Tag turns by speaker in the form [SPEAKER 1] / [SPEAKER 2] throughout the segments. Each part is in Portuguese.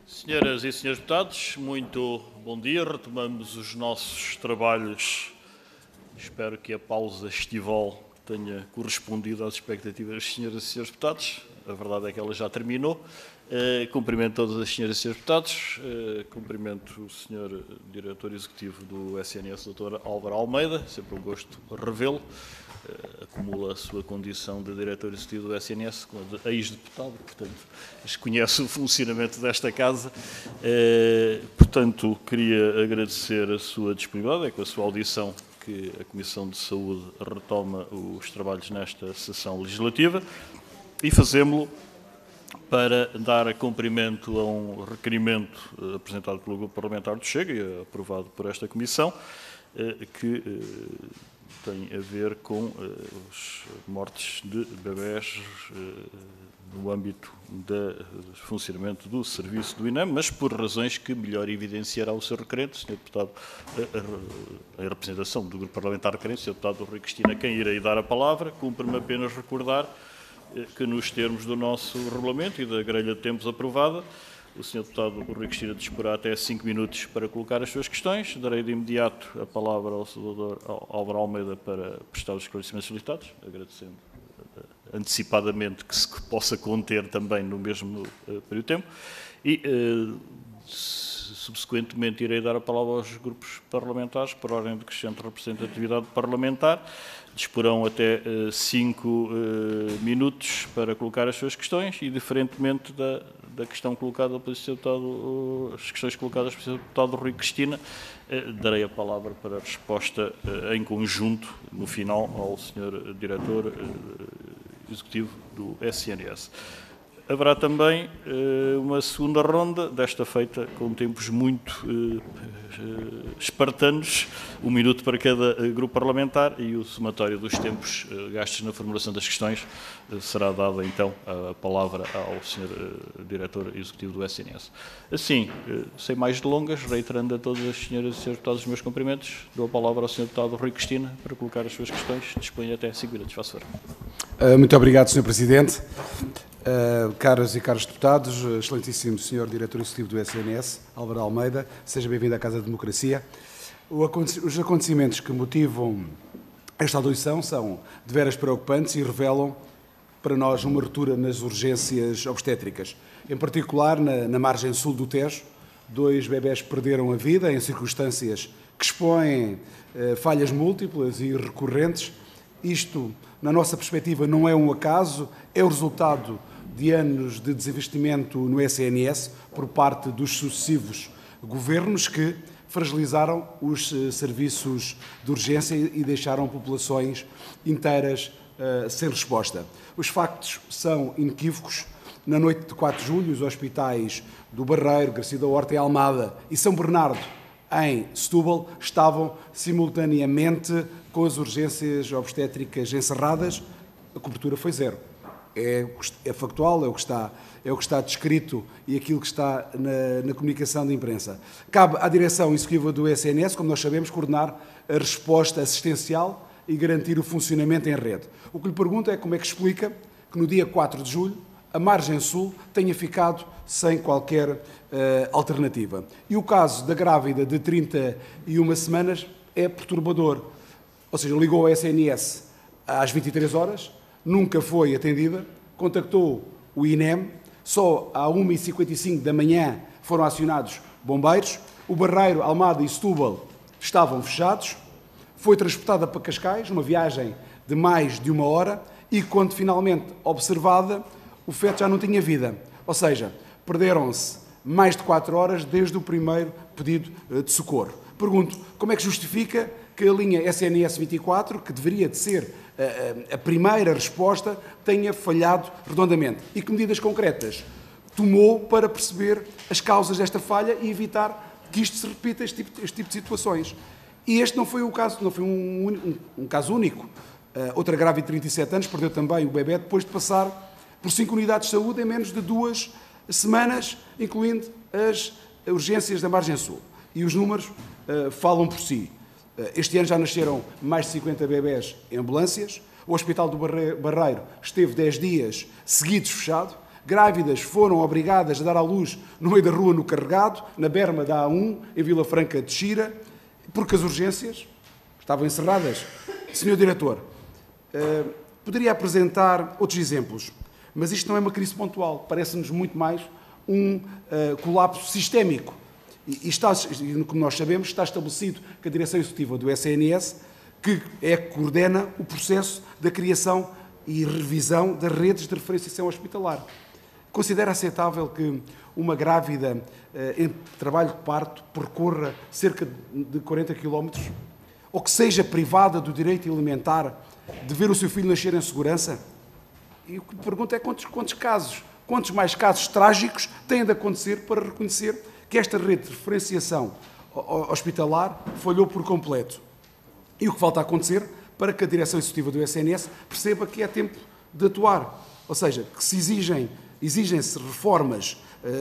[SPEAKER 1] Senhoras e senhores deputados, muito bom dia. Retomamos os nossos trabalhos. Espero que a pausa estival tenha correspondido às expectativas das senhoras e senhores deputados. A verdade é que ela já terminou. Cumprimento todas as senhoras e senhores deputados. Cumprimento o senhor diretor executivo do SNS, Dr. Álvaro Almeida. Sempre um gosto revê-lo. Acumula a sua condição de diretor executivo do SNS com a de ex-deputado, portanto, conhece o funcionamento desta casa. Portanto, queria agradecer a sua disponibilidade, com a sua audição, que a Comissão de Saúde retoma os trabalhos nesta sessão legislativa e fazemos-lo para dar cumprimento a um requerimento apresentado pelo Grupo Parlamentar do Chega e aprovado por esta Comissão, que tem a ver com as mortes de bebés no âmbito do funcionamento do serviço do INEM, mas por razões que melhor evidenciará o Sr. requerente, Sr. Deputado, em representação do Grupo Parlamentar requerente, Sr. Deputado Rui Cristina, quem irei dar a palavra. Cumpre-me apenas recordar que nos termos do nosso regulamento e da grelha de tempos aprovada, o Sr. Deputado Rui Cristina disporá até 5 minutos para colocar as suas questões. Darei de imediato a palavra ao Sr. Álvaro Almeida para prestar os esclarecimentos solicitados, agradecendo antecipadamente que se possa conter também no mesmo período de tempo. E, subsequentemente, irei dar a palavra aos grupos parlamentares por ordem de crescente representatividade parlamentar. Disporão até 5 minutos para colocar as suas questões e, diferentemente da questão colocada pelo Sr. Deputado, as questões colocadas pelo Sr. Deputado Rui Cristina, darei a palavra para a resposta em conjunto, no final, ao Sr. Diretor Executivo do SNS. Haverá também uma segunda ronda, desta feita com tempos muito espartanos, 1 minuto para cada grupo parlamentar, e o somatório dos tempos gastos na formulação das questões será dada então a palavra ao Sr. Diretor Executivo do SNS. Assim, sem mais delongas, reiterando a todas as senhoras e senhores deputados os meus cumprimentos, dou a palavra ao Sr. Deputado Rui Cristina para colocar as suas questões. Disponho até 5 minutos, faço favor.
[SPEAKER 2] Muito obrigado, Sr. Presidente. Caras e caros deputados, excelentíssimo Sr. Diretor Executivo do SNS, Álvaro Almeida, seja bem-vindo à Casa da Democracia. Os acontecimentos que motivam esta audição são de veras preocupantes e revelam para nós uma ruptura nas urgências obstétricas. Em particular, na margem sul do Tejo, 2 bebés perderam a vida em circunstâncias que expõem falhas múltiplas e recorrentes. Isto, na nossa perspectiva, não é um acaso, é o resultado de anos de desinvestimento no SNS por parte dos sucessivos governos que fragilizaram os serviços de urgência e deixaram populações inteiras sem resposta. Os factos são inequívocos. Na noite de 4 de julho, os hospitais do Barreiro, Garcia da Horta e Almada e São Bernardo, em Setúbal, estavam simultaneamente com as urgências obstétricas encerradas. A cobertura foi zero. É factual, é o que está descrito e aquilo que está na comunicação de imprensa. Cabe à direção executiva do SNS, como nós sabemos, coordenar a resposta assistencial e garantir o funcionamento em rede. O que lhe pergunto é como é que explica que no dia 4 de julho a margem sul tenha ficado sem qualquer alternativa. E o caso da grávida de 31 semanas é perturbador. Ou seja, ligou ao SNS às 23 horas, nunca foi atendida, contactou o INEM, só à 1h55 da manhã foram acionados bombeiros, o Barreiro, Almada e Setúbal estavam fechados, foi transportada para Cascais, uma viagem de mais de 1 hora, e quando finalmente observada, o feto já não tinha vida. Ou seja, perderam-se mais de 4 horas desde o primeiro pedido de socorro. Pergunto, como é que justifica que a linha SNS 24, que deveria de ser a primeira resposta, tenha falhado redondamente? E que medidas concretas tomou para perceber as causas desta falha e evitar que isto se repita, este tipo de situações? E este não foi o caso, não foi um caso único. Outra grávida de 37 anos perdeu também o bebê depois de passar por 5 unidades de saúde em menos de 2 semanas, incluindo as urgências da margem sul. E os números falam por si. Este ano já nasceram mais de 50 bebés em ambulâncias. O Hospital do Barreiro esteve 10 dias seguidos fechado. grávidas foram obrigadas a dar à luz no meio da rua no Carregado, na berma da A1, em Vila Franca de Xira, porque as urgências estavam encerradas. Senhor Diretor, poderia apresentar outros exemplos, mas isto não é uma crise pontual, parece-nos muito mais um colapso sistémico. E como nós sabemos, está estabelecido que a direção executiva do SNS, que coordena o processo da criação e revisão das redes de referenciação hospitalar. Considera aceitável que uma grávida em trabalho de parto percorra cerca de 40 km, ou que seja privada do direito elementar de ver o seu filho nascer em segurança? E o que me pergunto é quantos mais casos trágicos têm de acontecer para reconhecer que esta rede de referenciação hospitalar falhou por completo. E o que falta acontecer para que a direção executiva do SNS perceba que é tempo de atuar. Ou seja, que se exigem-se reformas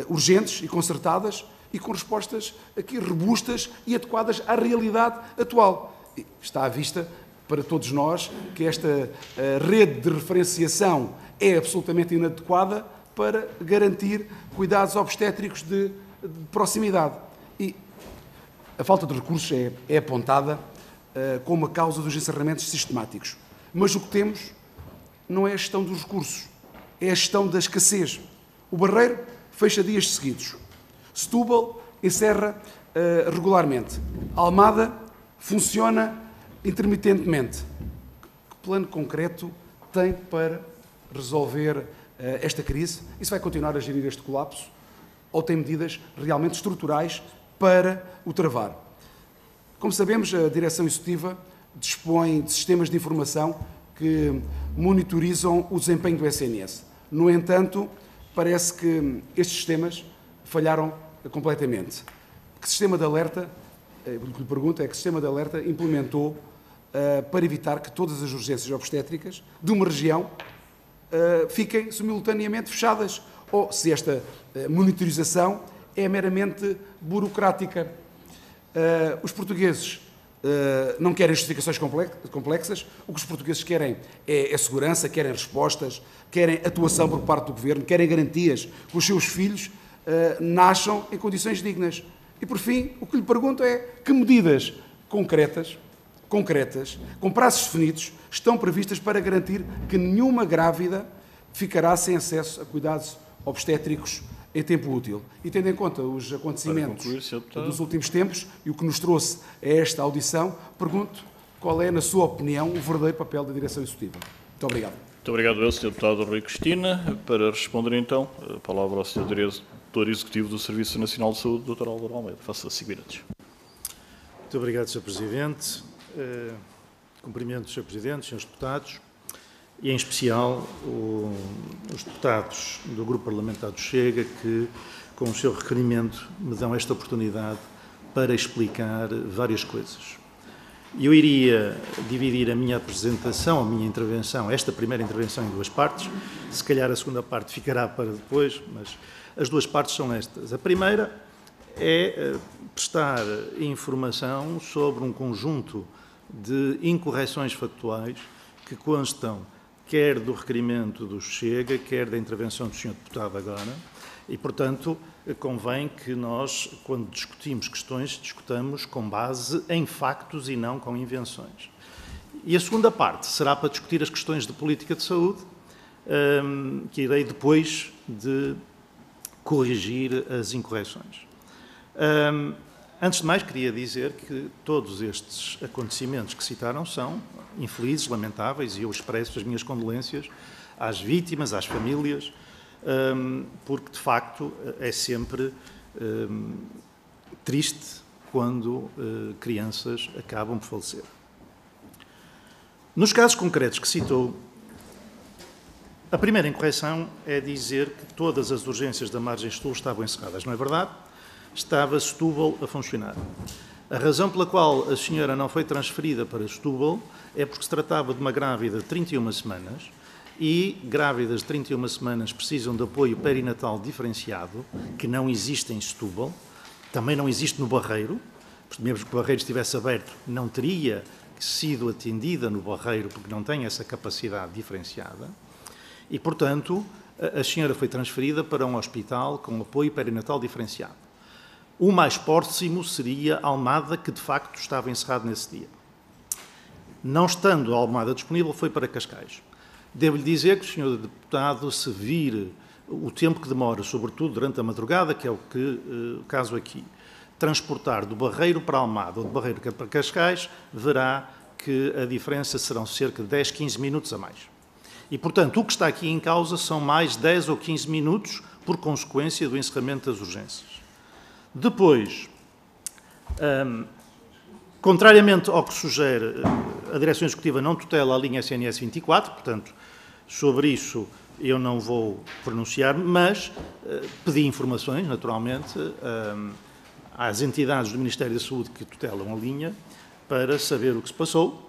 [SPEAKER 2] urgentes e concertadas e com respostas aqui robustas e adequadas à realidade atual. E está à vista para todos nós que esta rede de referenciação é absolutamente inadequada para garantir cuidados obstétricos de proximidade. E a falta de recursos é apontada como a causa dos encerramentos sistemáticos. Mas o que temos não é a gestão dos recursos, é a gestão da escassez. O Barreiro fecha dias seguidos. Setúbal encerra regularmente. Almada funciona intermitentemente. Que plano concreto tem para resolver esta crise? Isso vai continuar a gerir este colapso? Ou tem medidas realmente estruturais para o travar? Como sabemos, a direção executiva dispõe de sistemas de informação que monitorizam o desempenho do SNS. No entanto, parece que estes sistemas falharam completamente. Que sistema de alerta, o que lhe pergunto é que sistema de alerta implementou para evitar que todas as urgências obstétricas de uma região fiquem simultaneamente fechadas? Ou se esta monitorização é meramente burocrática? Os portugueses não querem justificações complexas, o que os portugueses querem é segurança, querem respostas, querem atuação por parte do Governo, querem garantias que os seus filhos nasçam em condições dignas. E, por fim, o que lhe pergunto é que medidas concretas, com prazos definidos, estão previstas para garantir que nenhuma grávida ficará sem acesso a cuidados obstétricos em tempo útil. E tendo em conta os acontecimentos dos últimos tempos e o que nos trouxe a esta audição, pergunto qual é, na sua opinião, o verdadeiro papel da direção executiva. Muito obrigado.
[SPEAKER 1] Muito obrigado, Sr. Deputado Rui Cristina. Para responder, então, a palavra ao Sr. Diretor Executivo do Serviço Nacional de Saúde, Dr. Álvaro Almeida. Faça 5 minutos.
[SPEAKER 3] Muito obrigado, Sr. Presidente. Cumprimento, Sr. Presidente, Srs. Deputados, e em especial os deputados do Grupo Parlamentar do Chega que, com o seu requerimento, me dão esta oportunidade para explicar várias coisas. Eu iria dividir a minha apresentação, a minha intervenção, esta primeira intervenção em duas partes. Se calhar a segunda parte ficará para depois, mas as duas partes são estas. A primeira é prestar informação sobre um conjunto de incorreções factuais que constam quer do requerimento do Chega, quer da intervenção do Sr. Deputado agora, e, portanto, convém que nós, quando discutimos questões, discutamos com base em factos e não com invenções. E a segunda parte será para discutir as questões de política de saúde, que irei depois de corrigir as incorreções. Antes de mais, queria dizer que todos estes acontecimentos que citaram são infelizes, lamentáveis, e eu expresso as minhas condolências às vítimas, às famílias, porque, de facto, é sempre triste quando crianças acabam por falecer. Nos casos concretos que citou, a primeira incorreção é dizer que todas as urgências da margem sul estavam encerradas. Não é verdade? Estava Setúbal a funcionar. A razão pela qual a senhora não foi transferida para Setúbal é porque se tratava de uma grávida de 31 semanas e grávidas de 31 semanas precisam de apoio perinatal diferenciado, que não existe em Setúbal, também não existe no Barreiro, mesmo que o Barreiro estivesse aberto, não teria sido atendida no Barreiro porque não tem essa capacidade diferenciada e, portanto, a senhora foi transferida para um hospital com apoio perinatal diferenciado. O mais próximo seria Almada, que de facto estava encerrado nesse dia. Não estando a Almada disponível, foi para Cascais. Devo-lhe dizer que o senhor deputado, se vir o tempo que demora, sobretudo durante a madrugada, que é o caso aqui, transportar do Barreiro para Almada ou do Barreiro para Cascais, verá que a diferença serão cerca de 10, 15 minutos a mais. E, portanto, o que está aqui em causa são mais 10 ou 15 minutos por consequência do encerramento das urgências. Depois, contrariamente ao que sugere, a Direção Executiva não tutela a linha SNS 24, portanto, sobre isso eu não vou pronunciar, mas pedi informações, naturalmente, às entidades do Ministério da Saúde que tutelam a linha, para saber o que se passou,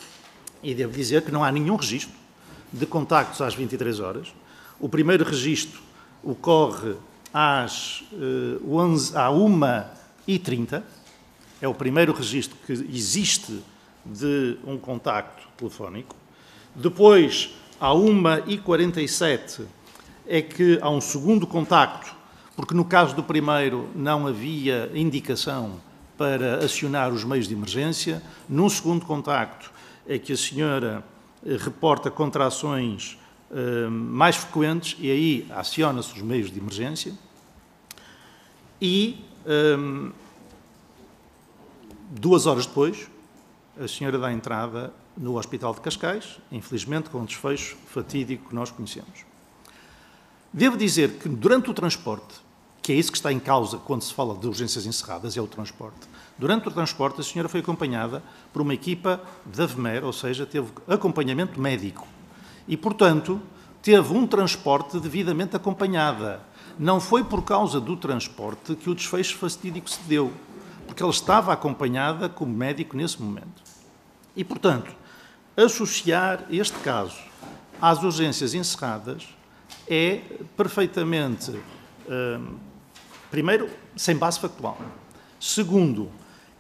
[SPEAKER 3] e devo dizer que não há nenhum registro de contactos às 23 horas. O primeiro registro ocorre às 1h30, é o primeiro registro que existe de um contacto telefónico. Depois, à 1h47, é que há um segundo contacto, porque no caso do primeiro não havia indicação para acionar os meios de emergência. Num segundo contacto é que a senhora reporta contrações mais frequentes e aí aciona-se os meios de emergência. E 2 horas depois, a senhora dá entrada no Hospital de Cascais, infelizmente com um desfecho fatídico que nós conhecemos. Devo dizer que durante o transporte, que é isso que está em causa quando se fala de urgências encerradas, é o transporte. Durante o transporte, a senhora foi acompanhada por uma equipa da AVMER, ou seja, teve acompanhamento médico. E, portanto, teve um transporte devidamente acompanhada. Não foi por causa do transporte que o desfecho fatídico se deu, porque ela estava acompanhada como médico nesse momento. E, portanto, associar este caso às urgências encerradas é perfeitamente... primeiro, sem base factual. Segundo,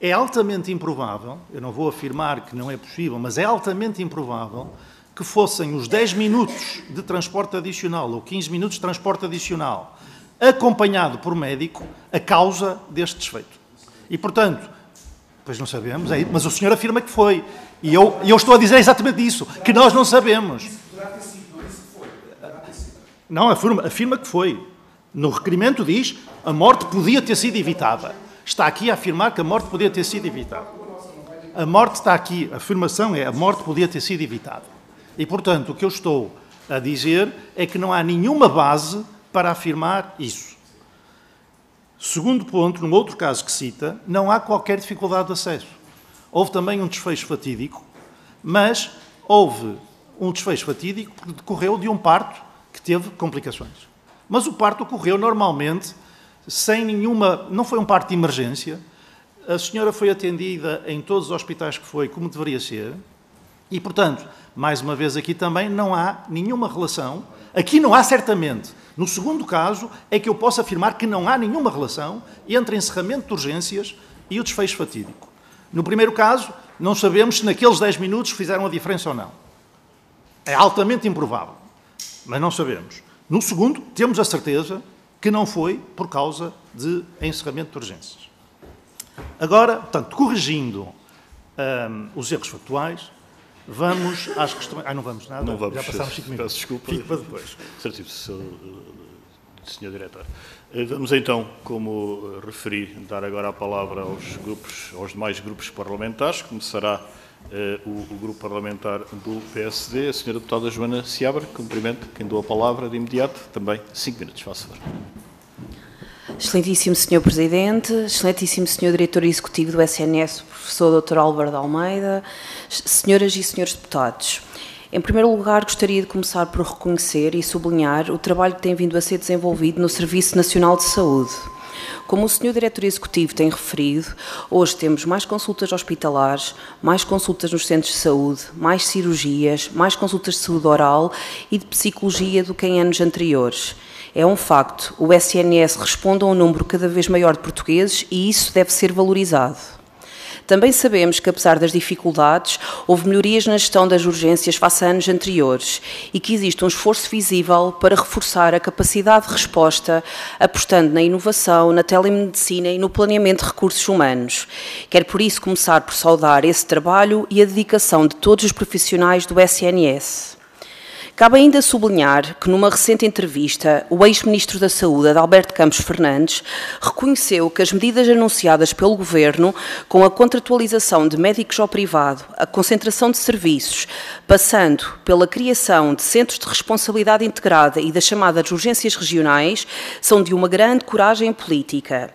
[SPEAKER 3] é altamente improvável, eu não vou afirmar que não é possível, mas é altamente improvável que fossem os 10 minutos de transporte adicional ou 15 minutos de transporte adicional acompanhado por médico a causa deste desfeito. E, portanto, pois não sabemos, mas o senhor afirma que foi. E eu estou a dizer exatamente isso, que nós não sabemos. Não, afirma que foi. No requerimento diz a morte podia ter sido evitada. Está aqui a afirmar que a morte podia ter sido evitada. A morte está aqui, a afirmação é a morte podia ter sido evitada. E, portanto, o que eu estou a dizer é que não há nenhuma base para afirmar isso. Segundo ponto, num outro caso que cita, não há qualquer dificuldade de acesso. Houve também um desfecho fatídico, mas houve um desfecho fatídico que decorreu de um parto que teve complicações. Mas o parto ocorreu normalmente, sem nenhuma... Não foi um parto de emergência. A senhora foi atendida em todos os hospitais que foi, como deveria ser. E, portanto, mais uma vez aqui também, não há nenhuma relação. Aqui não há certamente. No segundo caso, é que eu posso afirmar que não há nenhuma relação entre encerramento de urgências e o desfecho fatídico. No primeiro caso, não sabemos se naqueles 10 minutos fizeram a diferença ou não. É altamente improvável, mas não sabemos. No segundo, temos a certeza que não foi por causa de encerramento de urgências. Agora, portanto, corrigindo os erros factuais, vamos às questões... não vamos nada?
[SPEAKER 1] Não vamos.
[SPEAKER 3] Já passámos 5 minutos.
[SPEAKER 1] Peço desculpa.
[SPEAKER 3] Fico para depois.
[SPEAKER 1] Certíssimo, Sr. Diretor. Vamos então, como referi, dar agora a palavra aos demais grupos parlamentares. Começará o grupo parlamentar do PSD, a Sra. Deputada Joana Seabra. Cumprimento quem dou a palavra de imediato. Também 5 minutos, faça favor.
[SPEAKER 4] Excelentíssimo Sr. Presidente, excelentíssimo Sr. Diretor Executivo do SNS, Professor Dr. Álvaro de Almeida, senhoras e senhores deputados. Em primeiro lugar, gostaria de começar por reconhecer e sublinhar o trabalho que tem vindo a ser desenvolvido no Serviço Nacional de Saúde. Como o Sr. Diretor Executivo tem referido, hoje temos mais consultas hospitalares, mais consultas nos centros de saúde, mais cirurgias, mais consultas de saúde oral e de psicologia do que em anos anteriores. É um facto, o SNS responde a um número cada vez maior de portugueses e isso deve ser valorizado. Também sabemos que, apesar das dificuldades, houve melhorias na gestão das urgências face a anos anteriores e que existe um esforço visível para reforçar a capacidade de resposta, apostando na inovação, na telemedicina e no planeamento de recursos humanos. Quero, por isso, começar por saudar esse trabalho e a dedicação de todos os profissionais do SNS. Cabe ainda sublinhar que, numa recente entrevista, o ex-ministro da Saúde, Adalberto Campos Fernandes, reconheceu que as medidas anunciadas pelo Governo, com a contratualização de médicos ao privado, a concentração de serviços, passando pela criação de centros de responsabilidade integrada e das chamadas urgências regionais, são de uma grande coragem política.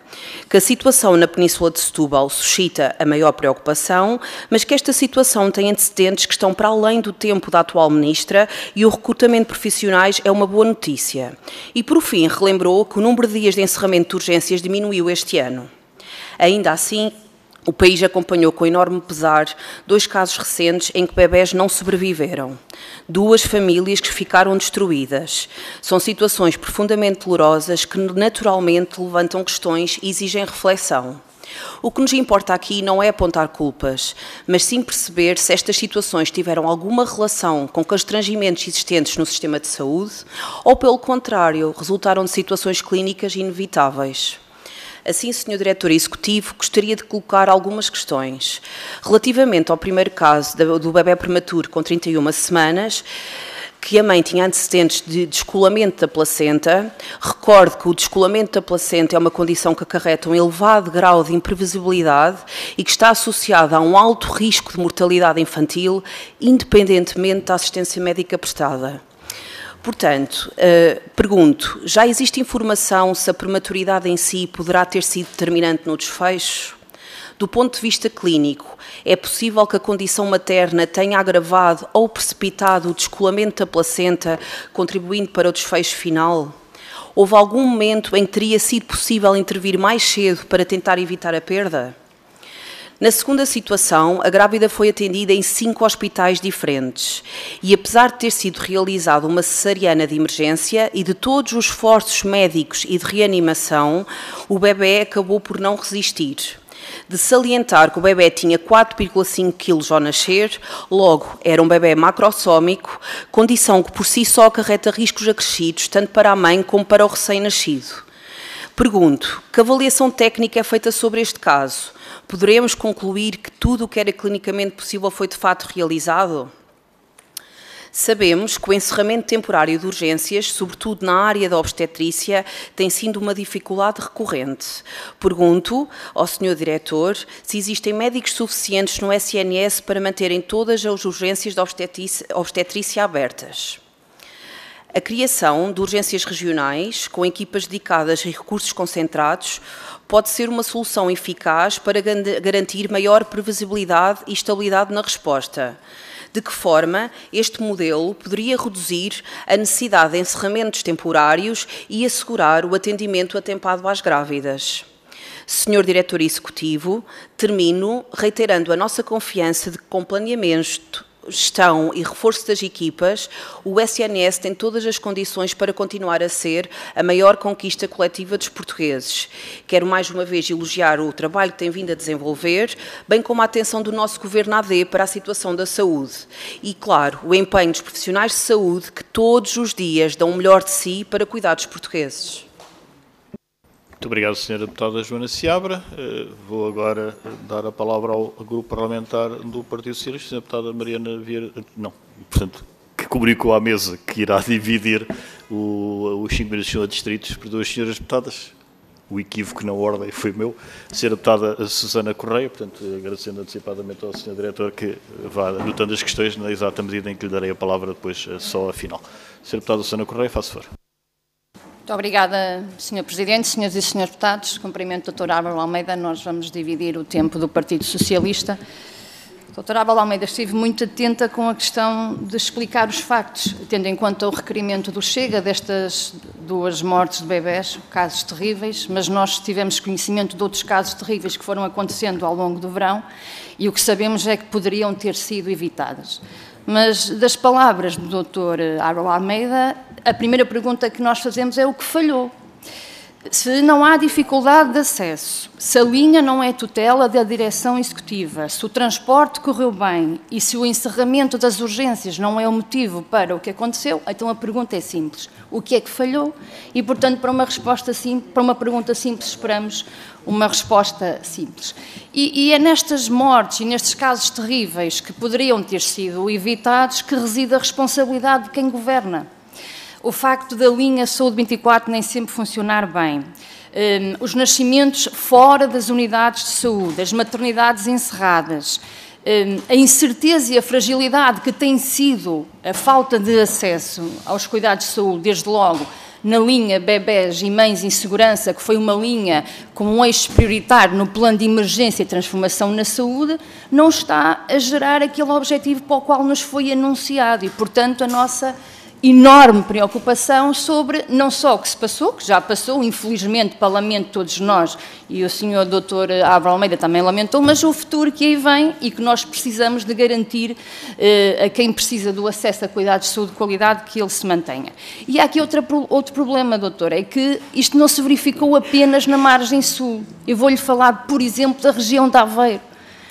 [SPEAKER 4] Que a situação na Península de Setúbal suscita a maior preocupação, mas que esta situação tem antecedentes que estão para além do tempo da atual ministra e o recrutamento de profissionais é uma boa notícia. E, por fim, relembrou que o número de dias de encerramento de urgências diminuiu este ano. Ainda assim, o país acompanhou com enorme pesar 2 casos recentes em que bebés não sobreviveram. 2 famílias que ficaram destruídas. São situações profundamente dolorosas que naturalmente levantam questões e exigem reflexão. O que nos importa aqui não é apontar culpas, mas sim perceber se estas situações tiveram alguma relação com constrangimentos existentes no sistema de saúde ou, pelo contrário, resultaram de situações clínicas inevitáveis. Assim, Sr. Diretor Executivo, gostaria de colocar algumas questões. Relativamente ao primeiro caso do bebé prematuro com 31 semanas, que a mãe tinha antecedentes de descolamento da placenta. Recordo que o descolamento da placenta é uma condição que acarreta um elevado grau de imprevisibilidade e que está associada a um alto risco de mortalidade infantil, independentemente da assistência médica prestada. Portanto, pergunto, já existe informação se a prematuridade em si poderá ter sido determinante no desfecho? Do ponto de vista clínico, é possível que a condição materna tenha agravado ou precipitado o descolamento da placenta, contribuindo para o desfecho final? Houve algum momento em que teria sido possível intervir mais cedo para tentar evitar a perda? Na segunda situação, a grávida foi atendida em 5 hospitais diferentes e, apesar de ter sido realizada uma cesariana de emergência e de todos os esforços médicos e de reanimação, o bebé acabou por não resistir. De salientar que o bebé tinha 4,5 kg ao nascer, logo era um bebé macrossómico, condição que por si só acarreta riscos acrescidos, tanto para a mãe como para o recém-nascido. Pergunto, que avaliação técnica é feita sobre este caso? Poderemos concluir que tudo o que era clinicamente possível foi de fato realizado? Sabemos que o encerramento temporário de urgências, sobretudo na área da obstetrícia, tem sido uma dificuldade recorrente. Pergunto ao Sr. Diretor se existem médicos suficientes no SNS para manterem todas as urgências da obstetrícia abertas. A criação de urgências regionais, com equipas dedicadas e recursos concentrados, pode ser uma solução eficaz para garantir maior previsibilidade e estabilidade na resposta. De que forma este modelo poderia reduzir a necessidade de encerramentos temporários e assegurar o atendimento atempado às grávidas? Sr. Diretor Executivo, termino reiterando a nossa confiança de que, com planeamento, gestão e reforço das equipas, o SNS tem todas as condições para continuar a ser a maior conquista coletiva dos portugueses. Quero mais uma vez elogiar o trabalho que tem vindo a desenvolver, bem como a atenção do nosso Governo AD para a situação da saúde. E, claro, o empenho dos profissionais de saúde que todos os dias dão o melhor de si para cuidar dos portugueses.
[SPEAKER 1] Muito obrigado, Sra. Deputada Joana Seabra. Vou agora dar a palavra ao Grupo Parlamentar do Partido Socialista, Sra. Deputada Mariana Vieira, portanto, que comunicou à mesa que irá dividir os 5 minutos de distritos por 2 senhoras deputadas. O equívoco na ordem foi meu. Sra. Deputada Susana Correia, portanto, agradecendo antecipadamente ao Sr. Diretor que vá anotando as questões na exata medida em que lhe darei a palavra depois só a final. Sra. Deputada Susana Correia, faça favor.
[SPEAKER 5] Muito obrigada, Sr. Presidente, senhoras e senhores deputados. Cumprimento o Dr. Álvaro Almeida. Nós vamos dividir o tempo do Partido Socialista. Dr. Álvaro Almeida esteve muito atenta com a questão de explicar os factos, tendo em conta o requerimento do Chega destas 2 mortes de bebés, casos terríveis, mas nós tivemos conhecimento de outros casos terríveis que foram acontecendo ao longo do verão e o que sabemos é que poderiam ter sido evitadas. Mas das palavras do Dr. Álvaro Almeida, a primeira pergunta que nós fazemos é o que falhou. Se não há dificuldade de acesso, se a linha não é tutela da direção executiva, se o transporte correu bem e se o encerramento das urgências não é o motivo para o que aconteceu, então a pergunta é simples. O que é que falhou? E, portanto, para uma pergunta simples, esperamos uma resposta simples. E é nestas mortes e nestes casos terríveis que poderiam ter sido evitados que reside a responsabilidade de quem governa. O facto da linha Saúde 24 nem sempre funcionar bem, os nascimentos fora das unidades de saúde, as maternidades encerradas, a incerteza e a fragilidade que tem sido a falta de acesso aos cuidados de saúde, desde logo na linha bebés e mães em segurança, que foi uma linha com um eixo prioritário no plano de emergência e transformação na saúde, não está a gerar aquele objetivo para o qual nos foi anunciado e, portanto, a nossa enorme preocupação sobre não só o que se passou, que já passou, infelizmente, para lamento de todos nós, e o Sr. Dr. Álvaro Almeida também lamentou, mas o futuro que aí vem e que nós precisamos de garantir a quem precisa do acesso a cuidados de saúde de qualidade, que ele se mantenha. E há aqui outro problema, doutor, é que isto não se verificou apenas na margem sul. Eu vou-lhe falar, por exemplo, da região de Aveiro.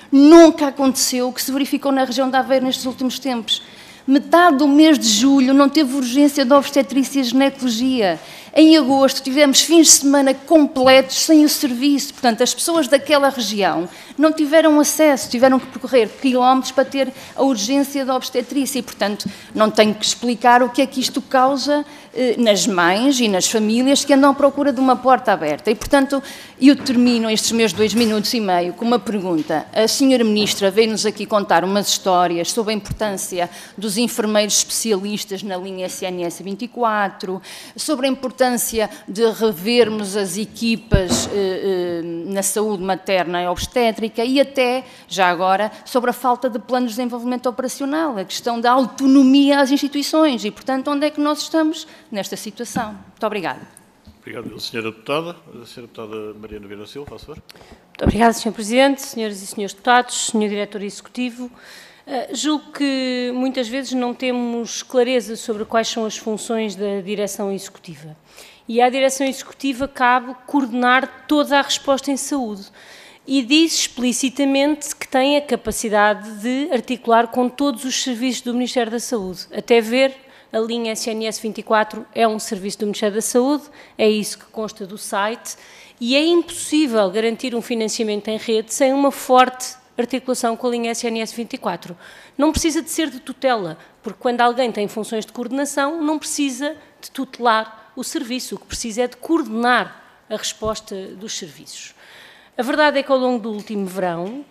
[SPEAKER 5] Nunca aconteceu o que se verificou na região de Aveiro nestes últimos tempos. Metade do mês de julho não teve urgência de obstetrícia e ginecologia. Em agosto tivemos fins de semana completos sem o serviço. Portanto, as pessoas daquela região não tiveram acesso, tiveram que percorrer quilómetros para ter a urgência da obstetrícia. E, portanto, não tenho que explicar o que é que isto causa nas mães e nas famílias que andam à procura de uma porta aberta. E, portanto, eu termino estes meus 2 minutos e meio com uma pergunta. A senhora Ministra veio-nos aqui contar umas histórias sobre a importância dos enfermeiros especialistas na linha SNS 24, sobre a importância de revermos as equipas na saúde materna e obstétrica e até, já agora, sobre a falta de planos de desenvolvimento operacional, a questão da autonomia às instituições e, portanto, onde é que nós estamos nesta situação. Muito obrigada.
[SPEAKER 1] Obrigado, Sra. Deputada. A Sra. Deputada Maria Nogueira Silva, faz favor.
[SPEAKER 6] Muito obrigada, Sr. Presidente, Senhoras e Senhores Deputados, Sr. Diretor Executivo. Julgo que muitas vezes não temos clareza sobre quais são as funções da Direção Executiva. E à Direção Executiva cabe coordenar toda a resposta em saúde. E diz explicitamente que tem a capacidade de articular com todos os serviços do Ministério da Saúde. Até ver, a linha SNS 24 é um serviço do Ministério da Saúde, é isso que consta do site, e é impossível garantir um financiamento em rede sem uma forte articulação com a linha SNS 24. Não precisa de ser de tutela, porque quando alguém tem funções de coordenação, não precisa de tutelar o serviço, o que precisa é de coordenar a resposta dos serviços. A verdade é que ao longo do último verão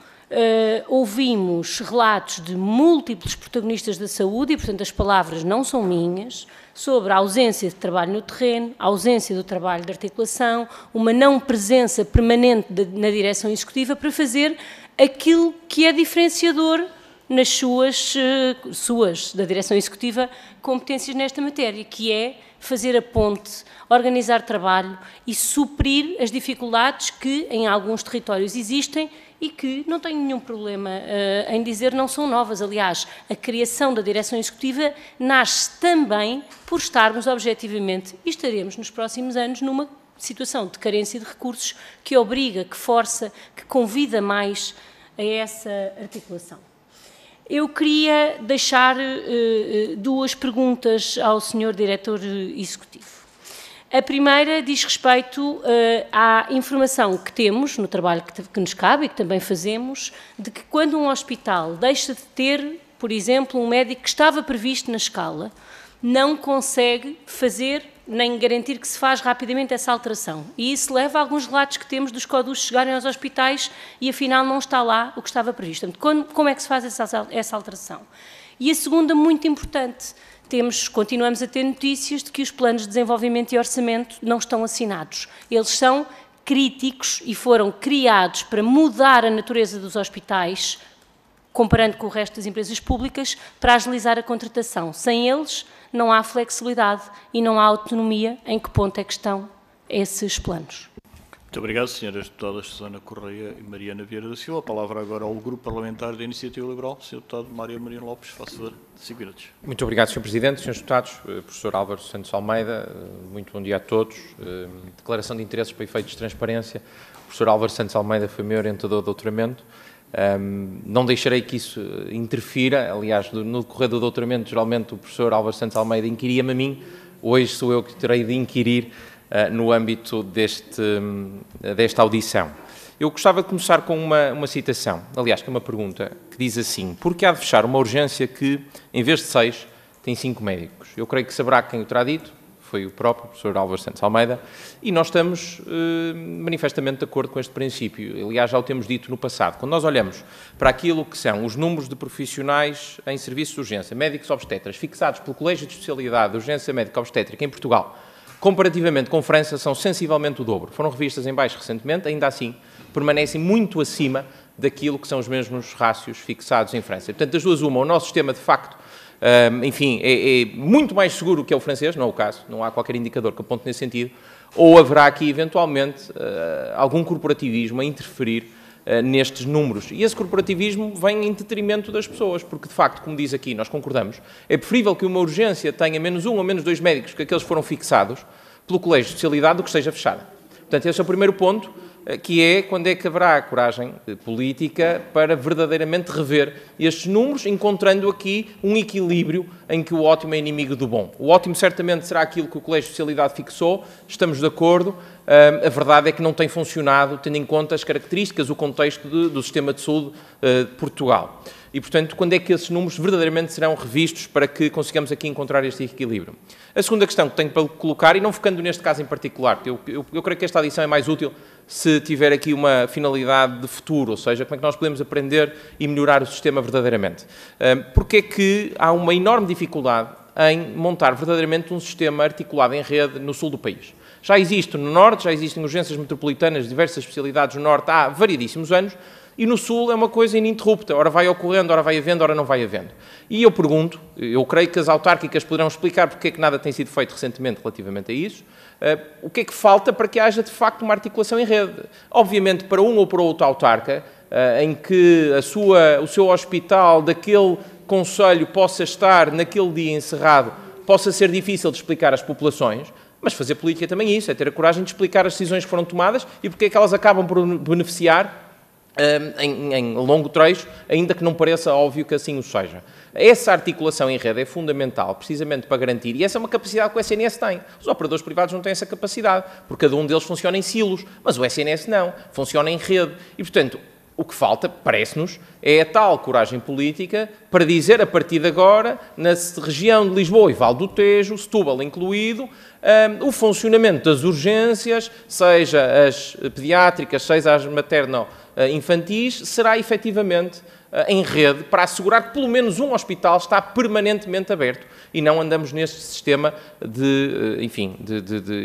[SPEAKER 6] ouvimos relatos de múltiplos protagonistas da saúde, e portanto as palavras não são minhas, sobre a ausência de trabalho no terreno, a ausência do trabalho de articulação, uma não presença permanente na direção executiva para fazer aquilo que é diferenciador nas suas, da direção executiva, competências nesta matéria, que é fazer a ponte, organizar trabalho e suprir as dificuldades que em alguns territórios existem e que, não tenho nenhum problema em dizer, não são novas. Aliás, a criação da direção executiva nasce também por estarmos objetivamente, e estaremos nos próximos anos, numa situação de carência de recursos que obriga, que força, que convida mais a essa articulação. Eu queria deixar 2 perguntas ao Sr. Diretor Executivo. A primeira diz respeito à informação que temos no trabalho que nos cabe e que também fazemos, de que quando um hospital deixa de ter, por exemplo, um médico que estava previsto na escala, não consegue fazer nem garantir que se faz rapidamente essa alteração. E isso leva a alguns relatos que temos dos codutos chegarem aos hospitais e afinal não está lá o que estava previsto. Portanto, como é que se faz essa alteração? E a segunda, muito importante, continuamos a ter notícias de que os planos de desenvolvimento e orçamento não estão assinados. Eles são críticos e foram criados para mudar a natureza dos hospitais, comparando com o resto das empresas públicas, para agilizar a contratação. Sem eles, não há flexibilidade e não há autonomia. Em que ponto é que estão esses planos?
[SPEAKER 1] Muito obrigado, senhoras deputadas Susana Correia e Mariana Vieira da Silva. A palavra agora ao Grupo Parlamentar da Iniciativa Liberal. Senhor deputado Mário Marinho Lopes, faça favor, 5 minutos.
[SPEAKER 7] Muito obrigado, Sr. Presidente, Srs. Deputados, Professor Álvaro Santos Almeida, muito bom dia a todos. Declaração de interesses para efeitos de transparência. O professor Álvaro Santos Almeida foi meu orientador de doutoramento. Não deixarei que isso interfira, aliás, no decorrer do doutoramento, geralmente o professor Álvaro Santos Almeida inquiria-me a mim, hoje sou eu que terei de inquirir no âmbito desta audição. Eu gostava de começar com uma citação, aliás, que é uma pergunta, que diz assim: por que há de fechar uma urgência que, em vez de 6, tem 5 médicos? Eu creio que saberá quem o terá dito, foi o próprio professor Álvaro Santos Almeida, e nós estamos manifestamente de acordo com este princípio. Aliás, já o temos dito no passado. Quando nós olhamos para aquilo que são os números de profissionais em serviços de urgência, médicos obstetras, fixados pelo Colégio de Especialidade de Urgência Médica Obstétrica em Portugal, comparativamente com França, são sensivelmente o dobro. Foram revistas em baixo recentemente, ainda assim permanecem muito acima daquilo que são os mesmos rácios fixados em França. Portanto, das duas uma, o nosso sistema de facto, enfim, é muito mais seguro que é o francês, não é o caso, não há qualquer indicador que aponte nesse sentido, ou haverá aqui eventualmente algum corporativismo a interferir nestes números. E esse corporativismo vem em detrimento das pessoas, porque de facto, como diz aqui, nós concordamos, é preferível que uma urgência tenha menos 1 ou menos 2 médicos que aqueles que foram fixados pelo Colégio de Especialidade do que esteja fechada. Portanto, esse é o primeiro ponto, que é quando é que haverá a coragem política para verdadeiramente rever estes números, encontrando aqui um equilíbrio em que o ótimo é inimigo do bom. O ótimo certamente será aquilo que o Colégio de Especialidade fixou, estamos de acordo. A verdade é que não tem funcionado, tendo em conta as características, o contexto do sistema de saúde de Portugal. E, portanto, quando é que esses números verdadeiramente serão revistos para que consigamos aqui encontrar este equilíbrio? A segunda questão que tenho para colocar, e não focando neste caso em particular, eu creio que esta adição é mais útil se tiver aqui uma finalidade de futuro, ou seja, como é que nós podemos aprender e melhorar o sistema verdadeiramente. Porque é que há uma enorme dificuldade em montar verdadeiramente um sistema articulado em rede no sul do país. Já existe no Norte, já existem urgências metropolitanas de diversas especialidades no Norte há variedíssimos anos, e no Sul é uma coisa ininterrupta, ora vai ocorrendo, ora vai havendo, ora não vai havendo. E eu pergunto, eu creio que as autárquicas poderão explicar porque é que nada tem sido feito recentemente relativamente a isso, o que é que falta para que haja de facto uma articulação em rede? Obviamente para um ou para outro autarca, em que o seu hospital daquele concelho possa estar naquele dia encerrado, possa ser difícil de explicar às populações, mas fazer política também é isso, é ter a coragem de explicar as decisões que foram tomadas e porque é que elas acabam por beneficiar em longo trecho, ainda que não pareça óbvio que assim o seja. Essa articulação em rede é fundamental, precisamente para garantir, e essa é uma capacidade que o SNS tem. Os operadores privados não têm essa capacidade, porque cada um deles funciona em silos, mas o SNS não, funciona em rede. E, portanto, o que falta, parece-nos, é a tal coragem política para dizer, a partir de agora, na região de Lisboa e Vale do Tejo, Setúbal incluído, o funcionamento das urgências, seja as pediátricas, seja as materno-infantis, será efetivamente em rede para assegurar que pelo menos um hospital está permanentemente aberto e não andamos neste sistema de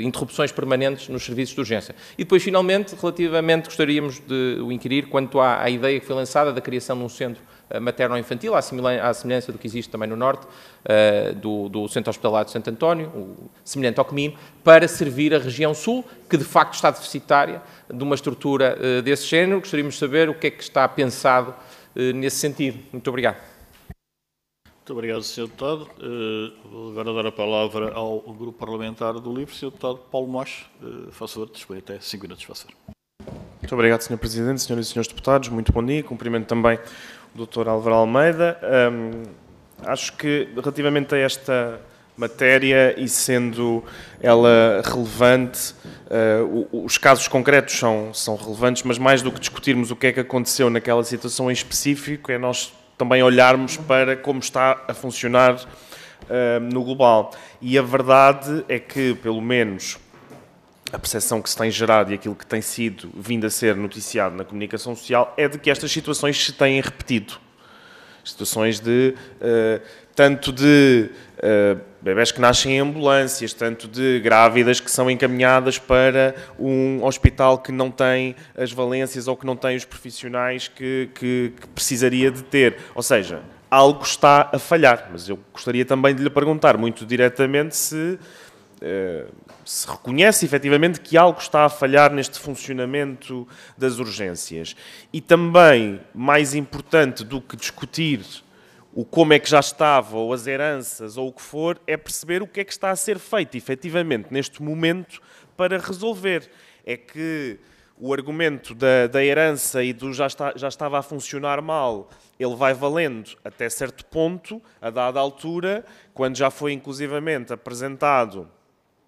[SPEAKER 7] interrupções permanentes nos serviços de urgência. E depois, finalmente, relativamente, gostaríamos de o inquirir quanto à ideia que foi lançada da criação de um centro materno-infantil, à semelhança do que existe também no Norte, do Centro Hospitalar de Santo António, semelhante ao CMIM, para servir a região Sul, que de facto está deficitária de uma estrutura desse género. Gostaríamos de saber o que é que está pensado nesse sentido. Muito obrigado.
[SPEAKER 1] Muito obrigado, Sr. Deputado. Vou agora dar a palavra ao Grupo Parlamentar do LIVRE. Sr. Deputado Paulo Mocho, faça favor, dispõe até 5 minutos, faça favor.
[SPEAKER 8] Muito obrigado, Sr. Presidente, Senhoras e Senhores Deputados. Muito bom dia. Cumprimento também o Dr. Álvaro Almeida. Acho que, relativamente a esta matéria e sendo ela relevante, os casos concretos são relevantes, mas mais do que discutirmos o que é que aconteceu naquela situação em específico, é nós também olharmos para como está a funcionar no global. E a verdade é que, pelo menos, a percepção que se tem gerado e aquilo que tem sido vindo a ser noticiado na comunicação social é de que estas situações se têm repetido. Situações tanto de bebés que nascem em ambulâncias, tanto de grávidas que são encaminhadas para um hospital que não tem as valências ou que não tem os profissionais que precisaria de ter. Ou seja, algo está a falhar. Mas eu gostaria também de lhe perguntar muito diretamente se se reconhece efetivamente que algo está a falhar neste funcionamento das urgências. E também, mais importante do que discutir o como é que já estava, ou as heranças, ou o que for, é perceber o que é que está a ser feito, efetivamente, neste momento, para resolver. É que o argumento da herança e do já estava a funcionar mal, ele vai valendo até certo ponto, a dada altura, quando já foi inclusivamente apresentado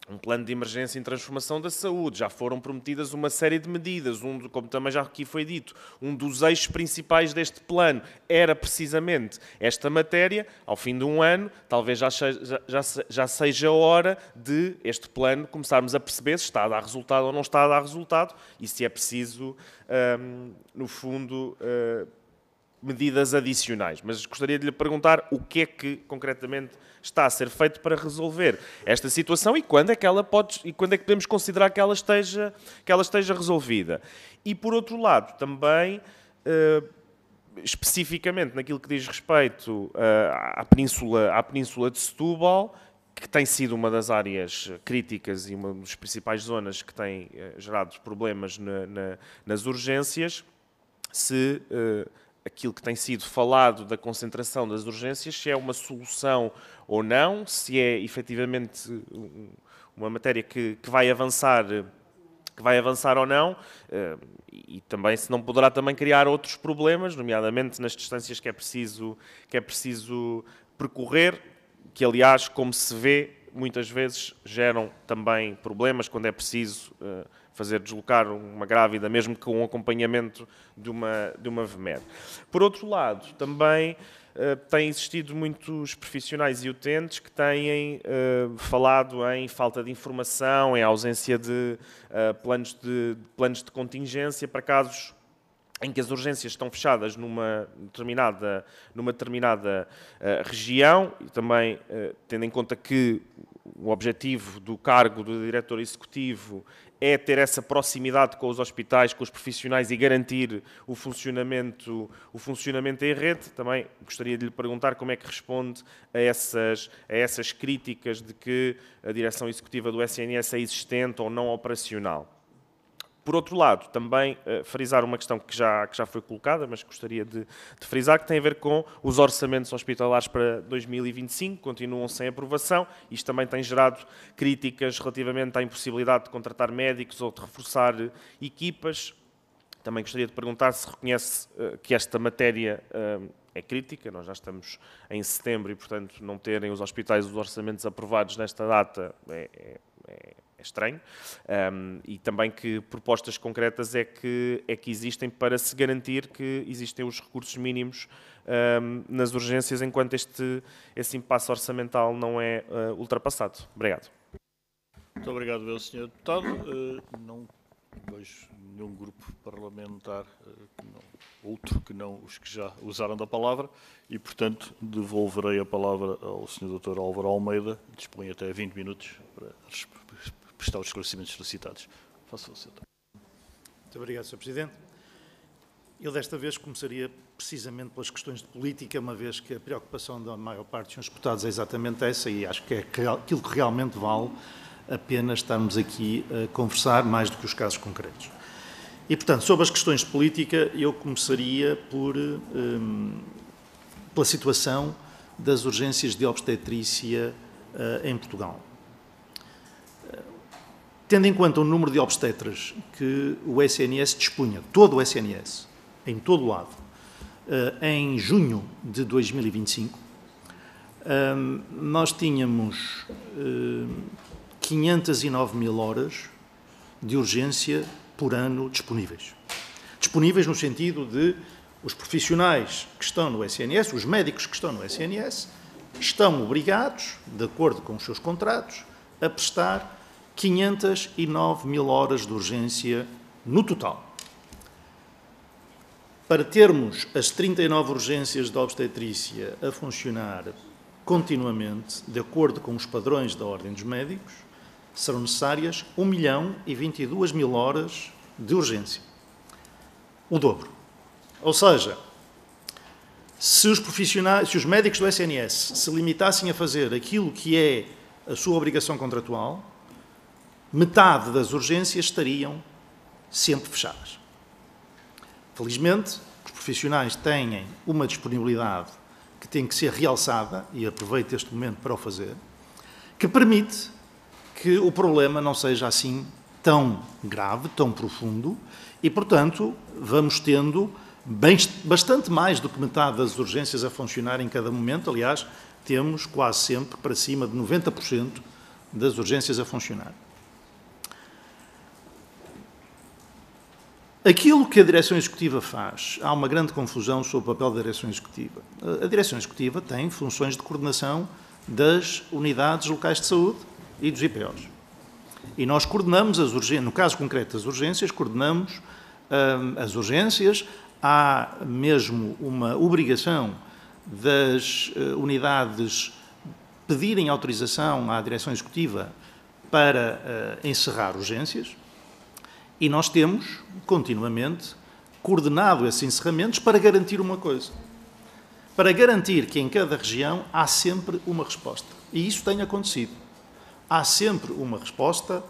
[SPEAKER 8] um plano de emergência em transformação da saúde, já foram prometidas uma série de medidas, como também já aqui foi dito, um dos eixos principais deste plano era precisamente esta matéria. Ao fim de um ano, talvez já seja a hora de este plano começarmos a perceber se está a dar resultado ou não está a dar resultado e se é preciso, no fundo, medidas adicionais. Mas gostaria de lhe perguntar o que é que, concretamente, está a ser feito para resolver esta situação e quando é que podemos considerar que ela esteja resolvida. E, por outro lado, também, especificamente naquilo que diz respeito à Península de Setúbal, que tem sido uma das áreas críticas e uma das principais zonas que tem gerado problemas nas urgências, se aquilo que tem sido falado da concentração das urgências, se é uma solução ou não, se é efetivamente uma matéria que vai avançar ou não, e também se não poderá também criar outros problemas, nomeadamente nas distâncias que é preciso percorrer, que aliás, como se vê, muitas vezes geram também problemas quando é preciso fazer deslocar uma grávida, mesmo com um acompanhamento de uma VMED. Por outro lado, também têm existido muitos profissionais e utentes que têm falado em falta de informação, em ausência de planos de contingência para casos em que as urgências estão fechadas numa determinada região, e também tendo em conta que o objetivo do cargo do diretor executivo é ter essa proximidade com os hospitais, com os profissionais e garantir o funcionamento em rede. Também gostaria de lhe perguntar como é que responde a essas críticas de que a direção executiva do SNS é existente ou não operacional. Por outro lado, também frisar uma questão que já foi colocada, mas gostaria de frisar, que tem a ver com os orçamentos hospitalares para 2025, continuam sem aprovação. Isto também tem gerado críticas relativamente à impossibilidade de contratar médicos ou de reforçar equipas. Também gostaria de perguntar se reconhece que esta matéria é crítica. Nós já estamos em setembro e, portanto, não terem os hospitais os orçamentos aprovados nesta data é estranho, e também que propostas concretas é que existem para se garantir que existem os recursos mínimos nas urgências enquanto esse impasse orçamental não é ultrapassado. Obrigado.
[SPEAKER 1] Muito obrigado, Sr. Deputado. Não vejo nenhum grupo parlamentar, outro que não os que já usaram da palavra, e, portanto, devolverei a palavra ao Sr. Dr. Álvaro Almeida. Dispõe até 20 minutos para prestar os esclarecimentos solicitados. Faça o seu.
[SPEAKER 3] Muito obrigado, Sr. Presidente. Eu desta vez começaria precisamente pelas questões de política, uma vez que a preocupação da maior parte dos senhores deputados é exatamente essa, e acho que é aquilo que realmente vale a pena estarmos aqui a conversar, mais do que os casos concretos. E, portanto, sobre as questões de política, eu começaria pela situação das urgências de obstetrícia em Portugal. Tendo em conta o número de obstetras que o SNS dispunha, todo o SNS, em todo o lado, em junho de 2025, nós tínhamos 509.000 horas de urgência por ano disponíveis. Disponíveis no sentido de os profissionais que estão no SNS, os médicos que estão no SNS, estão obrigados, de acordo com os seus contratos, a prestar 509.000 horas de urgência no total. Para termos as 39 urgências de obstetrícia a funcionar continuamente, de acordo com os padrões da Ordem dos Médicos, serão necessárias 1.022.000 horas de urgência. O dobro. Ou seja, se os médicos do SNS se limitassem a fazer aquilo que é a sua obrigação contratual, metade das urgências estariam sempre fechadas. Felizmente, os profissionais têm uma disponibilidade que tem que ser realçada, e aproveito este momento para o fazer, que permite que o problema não seja assim tão grave, tão profundo, e, portanto, vamos tendo bastante mais do que metade das urgências a funcionar em cada momento. Aliás, temos quase sempre para cima de 90% das urgências a funcionar. Aquilo que a Direção Executiva faz, há uma grande confusão sobre o papel da Direção Executiva. A Direção Executiva tem funções de coordenação das unidades locais de saúde e dos IPOs. E nós coordenamos as urgências, no caso concreto das urgências, coordenamos as urgências. Há mesmo uma obrigação das unidades pedirem autorização à Direção Executiva para encerrar urgências, e nós temos continuamente coordenado esses encerramentos para garantir uma coisa, para garantir que em cada região há sempre uma resposta. E isso tem acontecido. Há sempre uma resposta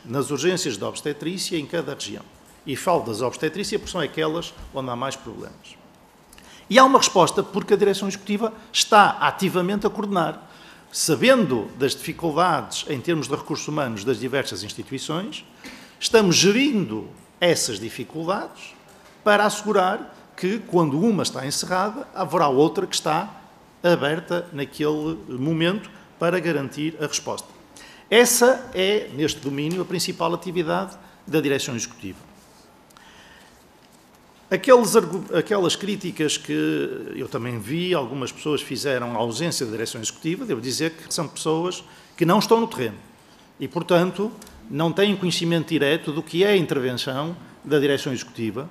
[SPEAKER 3] nas urgências de obstetrícia em cada região. E falo das obstetrícias porque são aquelas onde há mais problemas. E há uma resposta porque a Direção Executiva está ativamente a coordenar, sabendo das dificuldades em termos de recursos humanos das diversas instituições. Estamos gerindo essas dificuldades para assegurar que, quando uma está encerrada, haverá outra que está aberta naquele momento para garantir a resposta. Essa é, neste domínio, a principal atividade da Direção Executiva. Aquelas críticas que eu também vi, algumas pessoas fizeram à ausência da Direção Executiva, devo dizer que são pessoas que não estão no terreno e, portanto, não têm conhecimento direto do que é a intervenção da Direção Executiva,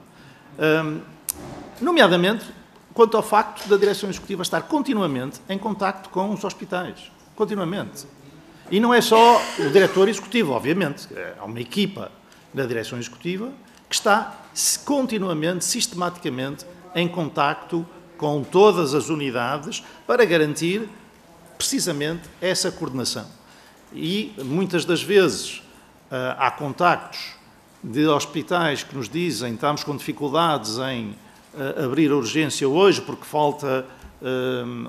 [SPEAKER 3] nomeadamente quanto ao facto da Direção Executiva estar continuamente em contacto com os hospitais. Continuamente. E não é só o diretor executivo, obviamente. Há uma equipa da Direção Executiva que está continuamente, sistematicamente, em contacto com todas as unidades para garantir precisamente essa coordenação. E muitas das vezes há contactos de hospitais que nos dizem: estamos com dificuldades em abrir a urgência hoje porque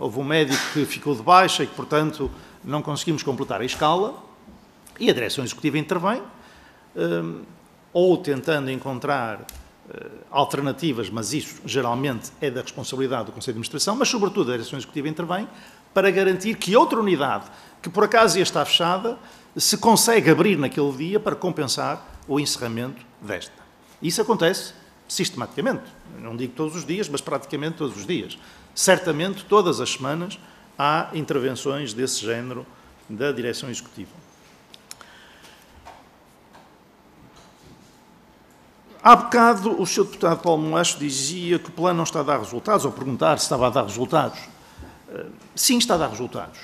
[SPEAKER 3] houve um médico que ficou de baixa e que, portanto, não conseguimos completar a escala, e a Direção Executiva intervém, ou tentando encontrar alternativas, mas isso geralmente é da responsabilidade do Conselho de Administração, mas sobretudo a Direção Executiva intervém para garantir que outra unidade, que por acaso ia estar fechada, se consegue abrir naquele dia para compensar o encerramento desta. Isso acontece sistematicamente. Não digo todos os dias, mas praticamente todos os dias. Certamente, todas as semanas, há intervenções desse género da Direção Executiva. Há bocado, o Sr. Deputado Paulo Moacho dizia que o plano não está a dar resultados, ou perguntar se estava a dar resultados. Sim, está a dar resultados.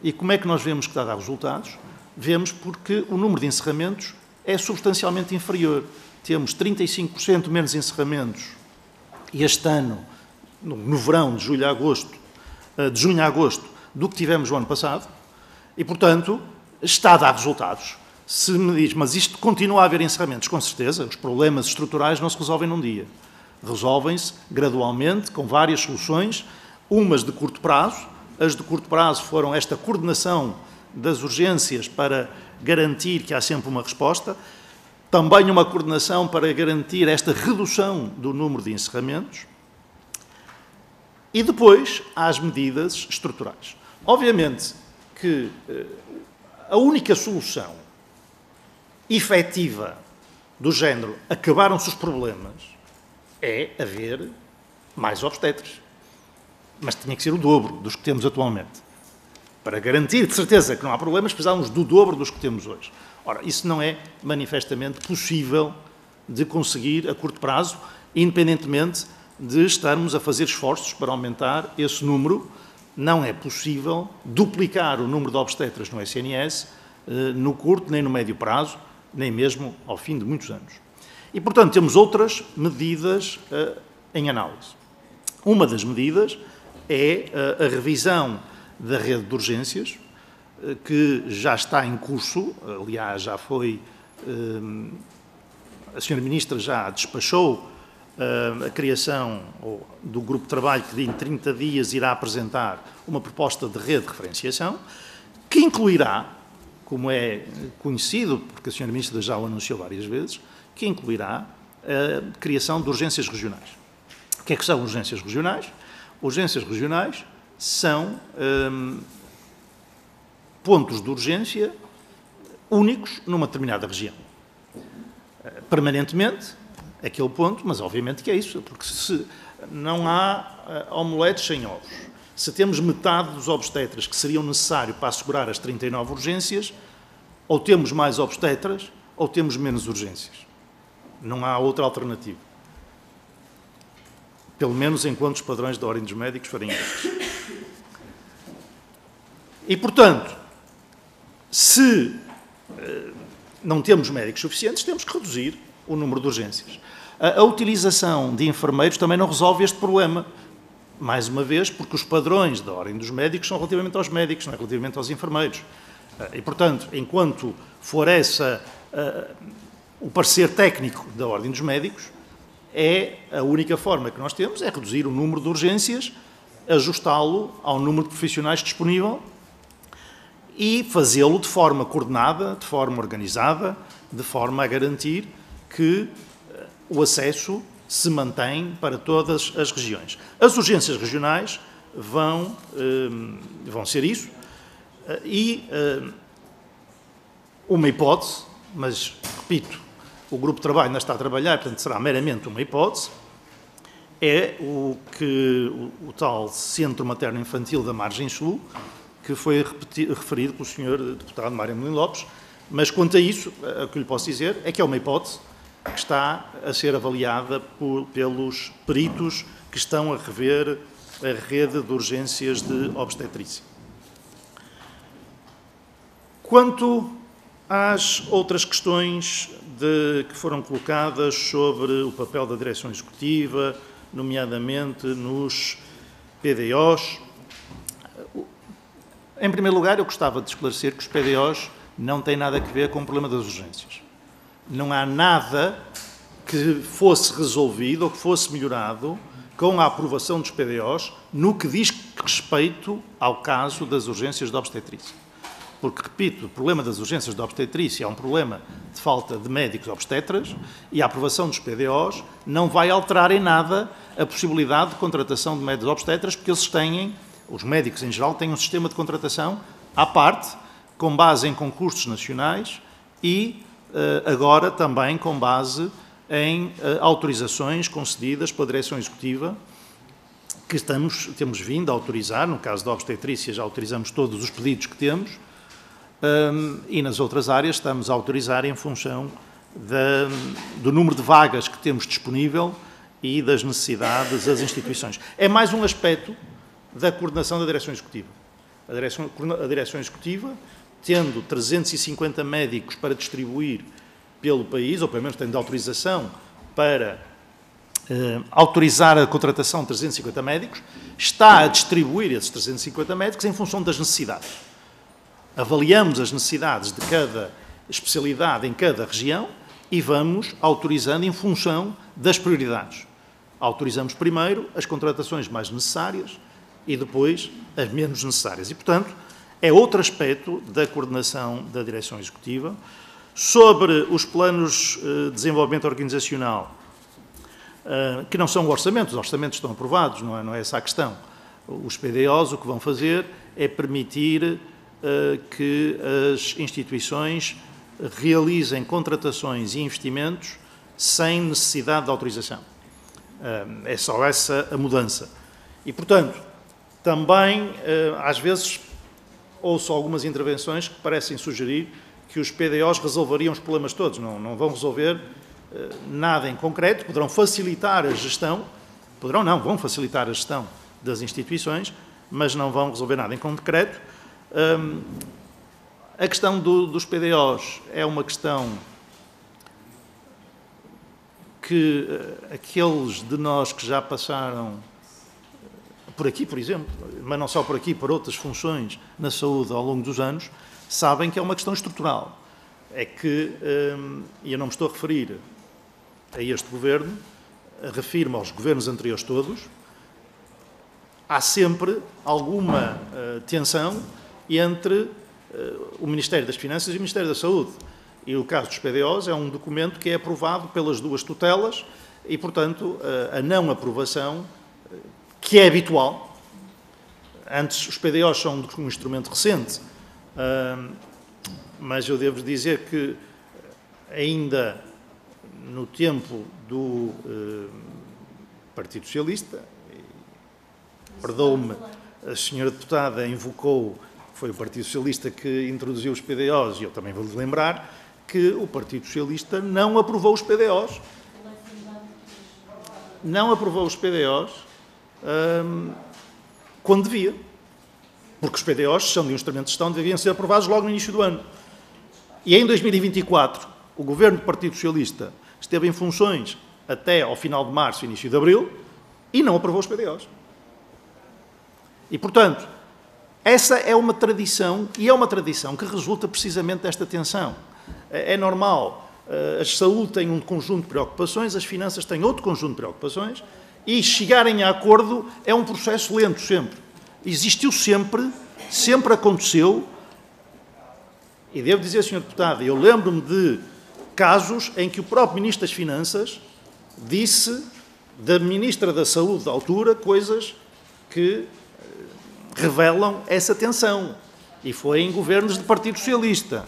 [SPEAKER 3] E como é que nós vemos que está a dar resultados? Vemos porque o número de encerramentos é substancialmente inferior. Temos 35% menos encerramentos este ano, no verão, de junho a agosto, do que tivemos o ano passado, e, portanto, está a dar resultados. Se me diz, mas isto continua a haver encerramentos, com certeza, os problemas estruturais não se resolvem num dia. Resolvem-se gradualmente, com várias soluções, umas de curto prazo. As de curto prazo foram esta coordenação das urgências para garantir que há sempre uma resposta, também uma coordenação para garantir esta redução do número de encerramentos, e depois há as medidas estruturais. Obviamente que a única solução efetiva do género acabaram-se os problemas é haver mais obstetras. Mas tinha que ser o dobro dos que temos atualmente. Para garantir de certeza que não há problemas, precisávamos do dobro dos que temos hoje. Ora, isso não é manifestamente possível de conseguir a curto prazo, independentemente de estarmos a fazer esforços para aumentar esse número. Não é possível duplicar o número de obstetras no SNS no curto, nem no médio prazo, nem mesmo ao fim de muitos anos. E, portanto, temos outras medidas em análise. Uma das medidas é a revisão da rede de urgências, que já está em curso, aliás, já foi a Sra. Ministra já despachou a criação do grupo de trabalho que em 30 dias irá apresentar uma proposta de rede de referenciação, que incluirá, como é conhecido, porque a Sra. Ministra já o anunciou várias vezes, que incluirá a criação de urgências regionais. O que é que são urgências regionais? Urgências regionais são pontos de urgência únicos numa determinada região. Permanentemente, aquele ponto, mas obviamente que é isso, porque se não há omeletes sem ovos, se temos metade dos obstetras que seriam necessários para assegurar as 39 urgências, ou temos mais obstetras, ou temos menos urgências. Não há outra alternativa. Pelo menos enquanto os padrões da Ordem dos Médicos forem estes. E, portanto, se não temos médicos suficientes, temos que reduzir o número de urgências. A utilização de enfermeiros também não resolve este problema, mais uma vez, porque os padrões da Ordem dos Médicos são relativamente aos médicos, não é relativamente aos enfermeiros. E, portanto, enquanto for o parecer técnico da Ordem dos Médicos, é a única forma que nós temos é reduzir o número de urgências, ajustá-lo ao número de profissionais disponível e fazê-lo de forma coordenada, de forma organizada, de forma a garantir que o acesso se mantém para todas as regiões. As urgências regionais vão ser isso e uma hipótese, mas, repito, o grupo de trabalho ainda está a trabalhar, portanto será meramente uma hipótese, é o tal Centro Materno-Infantil da Margem Sul, que foi referido pelo Sr. Deputado Mário Molino Lopes, mas quanto a isso, o que lhe posso dizer é que é uma hipótese que está a ser avaliada pelos peritos que estão a rever a rede de urgências de obstetrícia. Quanto às outras questões que foram colocadas sobre o papel da direção executiva, nomeadamente nos PDOs, em primeiro lugar, eu gostava de esclarecer que os PDOs não têm nada a ver com o problema das urgências. Não há nada que fosse resolvido ou que fosse melhorado com a aprovação dos PDOs no que diz respeito ao caso das urgências de obstetrícia. Porque, repito, o problema das urgências de obstetrícia é um problema de falta de médicos obstetras e a aprovação dos PDOs não vai alterar em nada a possibilidade de contratação de médicos obstetras, porque os médicos em geral têm um sistema de contratação à parte, com base em concursos nacionais e agora também com base em autorizações concedidas pela Direção Executiva, que temos vindo a autorizar. No caso da obstetrícia já autorizamos todos os pedidos que temos, e nas outras áreas estamos a autorizar em função do número de vagas que temos disponível e das necessidades das instituições. É mais um aspecto da coordenação da Direção Executiva. A Direção Executiva, tendo 350 médicos para distribuir pelo país, ou pelo menos tendo autorização para autorizar a contratação de 350 médicos, está a distribuir esses 350 médicos em função das necessidades. Avaliamos as necessidades de cada especialidade em cada região e vamos autorizando em função das prioridades. Autorizamos primeiro as contratações mais necessárias e depois as menos necessárias. E, portanto, é outro aspecto da coordenação da Direção Executiva. Sobre os planos de desenvolvimento organizacional, que não são orçamentos, os orçamentos estão aprovados, não é essa a questão. Os PDOs o que vão fazer é permitir que as instituições realizem contratações e investimentos sem necessidade de autorização. É só essa a mudança. E, portanto, também, às vezes, ouço algumas intervenções que parecem sugerir que os PDOs resolveriam os problemas todos. Não vão resolver nada em concreto, poderão facilitar a gestão, vão facilitar a gestão das instituições, mas não vão resolver nada em concreto. A questão dos PDOs é uma questão que aqueles de nós que já passaram por aqui, por exemplo, mas não só por aqui, por outras funções na saúde ao longo dos anos, sabem que é uma questão estrutural. é que, e eu não me estou a referir a este governo, refiro-me aos governos anteriores todos, há sempre alguma tensão entre o Ministério das Finanças e o Ministério da Saúde. E o caso dos PDOs é um documento que é aprovado pelas duas tutelas e, portanto, a não aprovação, que é habitual, antes os PDOs são um instrumento recente, mas eu devo dizer que ainda no tempo do Partido Socialista, perdoe-me, a senhora deputada invocou, foi o Partido Socialista que introduziu os PDOs, e eu também vou-lhe lembrar que o Partido Socialista não aprovou os PDOs. Não aprovou os PDOs quando devia. Porque os PDOs são de um instrumento de gestão, deviam ser aprovados logo no início do ano. E em 2024, o governo do Partido Socialista esteve em funções até ao final de março, início de abril, e não aprovou os PDOs. E, portanto, essa é uma tradição, e é uma tradição que resulta precisamente desta tensão. É normal, a saúde tem um conjunto de preocupações, as finanças têm outro conjunto de preocupações, e chegarem a acordo é um processo lento sempre. Existiu sempre, sempre aconteceu, e devo dizer, Sr. Deputado, eu lembro-me de casos em que o próprio Ministro das Finanças disse da Ministra da Saúde da altura coisas que revelam essa tensão, e foi em governos de Partido Socialista.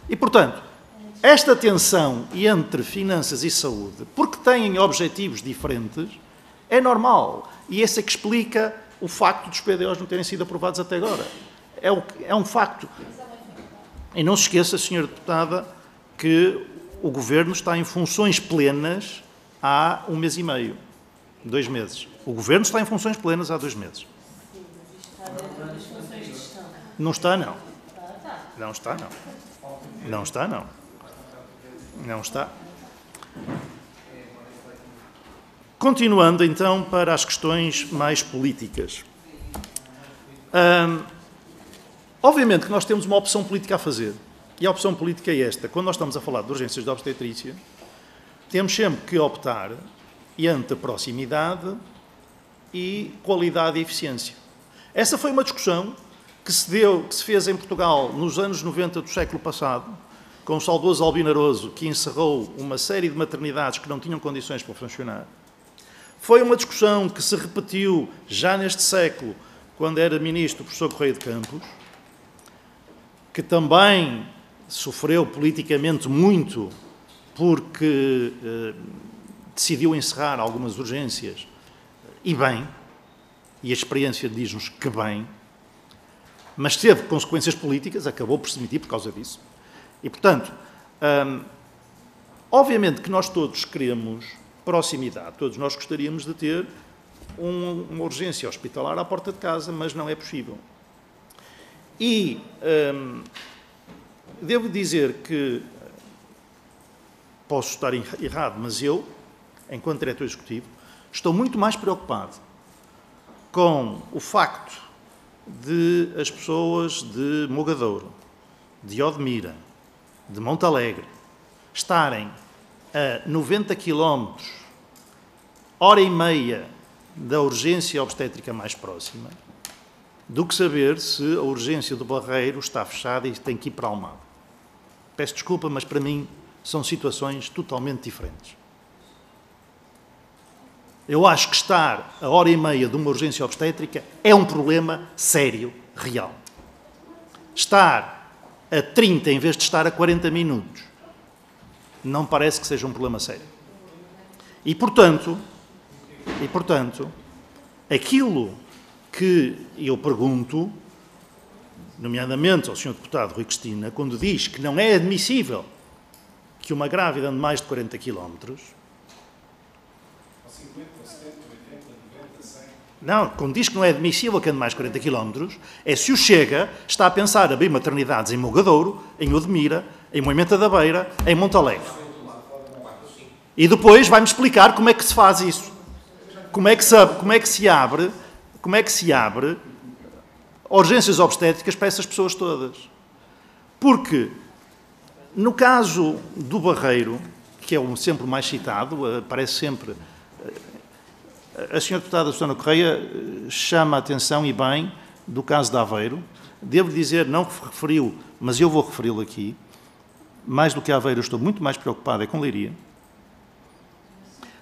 [SPEAKER 3] E, portanto, esta tensão entre finanças e saúde, porque têm objetivos diferentes, é normal. E esse é que explica o facto dos PDOs não terem sido aprovados até agora. É um facto. E não se esqueça, Sra. Deputada, que o Governo está em funções plenas há 1 mês e meio, 2 meses. O Governo está em funções plenas há 2 meses. Não está, não. Não está, não. Não está, não. Não está. Continuando, então, para as questões mais políticas. Obviamente que nós temos uma opção política a fazer. E a opção política é esta. Quando nós estamos a falar de urgências de obstetrícia, temos sempre que optar entre proximidade e qualidade e eficiência. Essa foi uma discussão que se fez em Portugal nos anos 90 do século passado, com o saudoso Albino Aroso, que encerrou uma série de maternidades que não tinham condições para funcionar. Foi uma discussão que se repetiu já neste século, quando era ministro o professor Correia de Campos, que também sofreu politicamente muito porque decidiu encerrar algumas urgências, e bem, e a experiência diz-nos que bem, mas teve consequências políticas, acabou por se demitir por causa disso. E, portanto, obviamente que nós todos queremos proximidade, todos nós gostaríamos de ter uma urgência hospitalar à porta de casa, mas não é possível. E devo dizer que, posso estar errado, mas eu, enquanto diretor executivo, estou muito mais preocupado com o facto de as pessoas de Mogadouro, de Odmira, de Montalegre, estarem a 90 km, hora e meia da urgência obstétrica mais próxima, do que saber se a urgência do Barreiro está fechada e tem que ir para Almada. Peço desculpa, mas para mim são situações totalmente diferentes. Eu acho que estar a hora e meia de uma urgência obstétrica é um problema sério, real. Estar a 30 em vez de estar a 40 minutos não parece que seja um problema sério. E, portanto, aquilo que eu pergunto, nomeadamente ao Sr. Deputado Rui Cristina, quando diz que não é admissível que uma grávida ande mais de 40 km... Não, quando diz que não é admissível que ande mais de 40 km, é se o Chega está a pensar abrir maternidades em Mogadouro, em Odmira, em Moimenta da Beira, em Montalegre. E depois vai-me explicar como é que se faz isso. Como é que se abre urgências obstétricas para essas pessoas todas. Porque No caso do Barreiro, que é sempre o mais citado, aparece sempre... A senhora deputada Susana Correia chama a atenção, e bem, do caso de Aveiro. Devo dizer, não referiu, mas eu vou referi-lo aqui. Mais do que Aveiro, eu estou muito mais preocupado é com Leiria,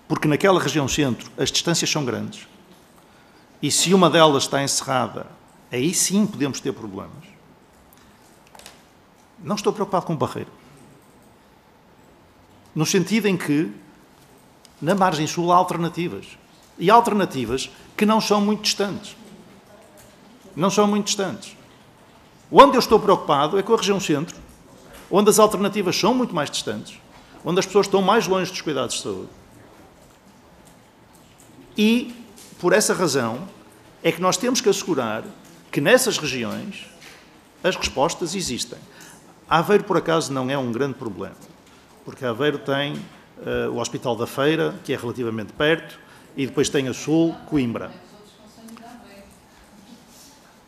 [SPEAKER 3] porque naquela região centro as distâncias são grandes, e se uma delas está encerrada, aí sim podemos ter problemas. Não estou preocupado com o Barreiro, no sentido em que, na margem sul, há alternativas. E há alternativas que não são muito distantes. Não são muito distantes. Onde eu estou preocupado é com a região centro, onde as alternativas são muito mais distantes, onde as pessoas estão mais longe dos cuidados de saúde. E, por essa razão, é que nós temos que assegurar que nessas regiões as respostas existem. Aveiro, por acaso, não é um grande problema, porque Aveiro tem o Hospital da Feira, que é relativamente perto, e depois tem a sul, Coimbra.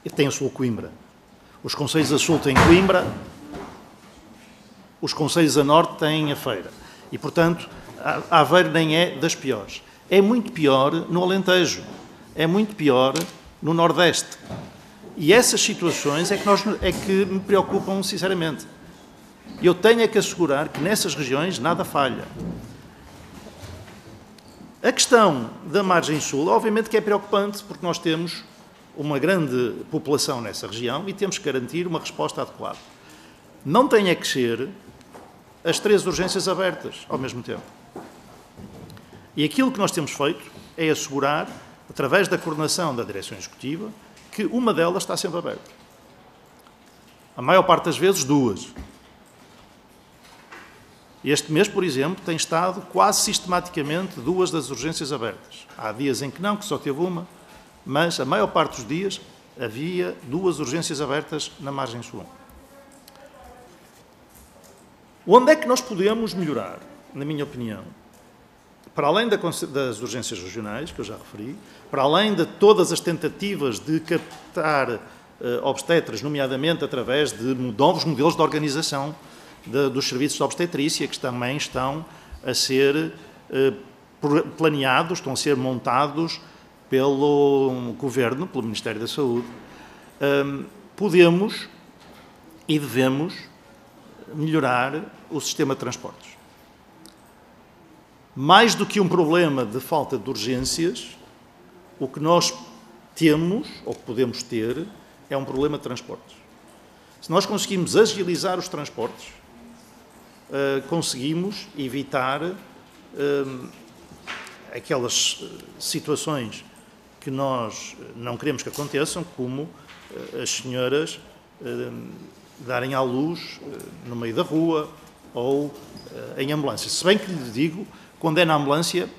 [SPEAKER 3] E tem a sul, Coimbra. Os concelhos a sul têm Coimbra, os concelhos a norte têm a Feira. E, portanto, Aveiro nem é das piores. É muito pior no Alentejo, é muito pior no Nordeste. E essas situações é que me preocupam sinceramente. Eu tenho que assegurar que nessas regiões nada falha. A questão da margem sul, obviamente que é preocupante, porque nós temos uma grande população nessa região e temos que garantir uma resposta adequada. Não tem que ser as 3 urgências abertas ao mesmo tempo. E aquilo que nós temos feito é assegurar, através da coordenação da Direção Executiva, que uma delas está sempre aberta. A maior parte das vezes, 2. Este mês, por exemplo, tem estado quase sistematicamente 2 das urgências abertas. Há dias em que não, que só teve uma, mas a maior parte dos dias havia 2 urgências abertas na margem sul. Onde é que nós podemos melhorar, na minha opinião? Para além das urgências regionais, que eu já referi, para além de todas as tentativas de captar obstetras, nomeadamente através de novos modelos de organização dos serviços de obstetrícia, que também estão a ser planeados, estão a ser montados pelo Governo, pelo Ministério da Saúde, podemos e devemos melhorar o sistema de transportes. Mais do que um problema de falta de urgências, o que nós temos, ou que podemos ter, é um problema de transportes. Se nós conseguimos agilizar os transportes, conseguimos evitar aquelas situações que nós não queremos que aconteçam, como as senhoras darem à luz no meio da rua ou em ambulância. Se bem que lhe digo, quando é na ambulância,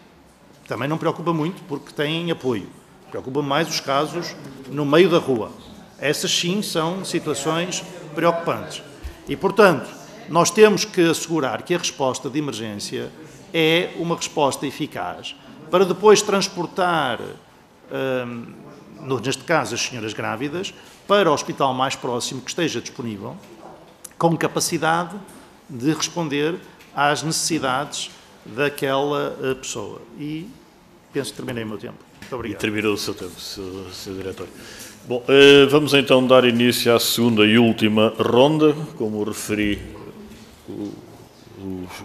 [SPEAKER 3] também não preocupa muito, porque têm apoio. Preocupa mais os casos no meio da rua. Essas sim são situações preocupantes. E, portanto, nós temos que assegurar que a resposta de emergência é uma resposta eficaz, para depois transportar, neste caso, as senhoras grávidas, para o hospital mais próximo que esteja disponível, com capacidade de responder às necessidades daquela pessoa. E penso que terminei o meu tempo. Muito obrigado.
[SPEAKER 1] E terminou o seu tempo, Sr. Diretor. Bom, vamos então dar início à segunda e última ronda. Como referi,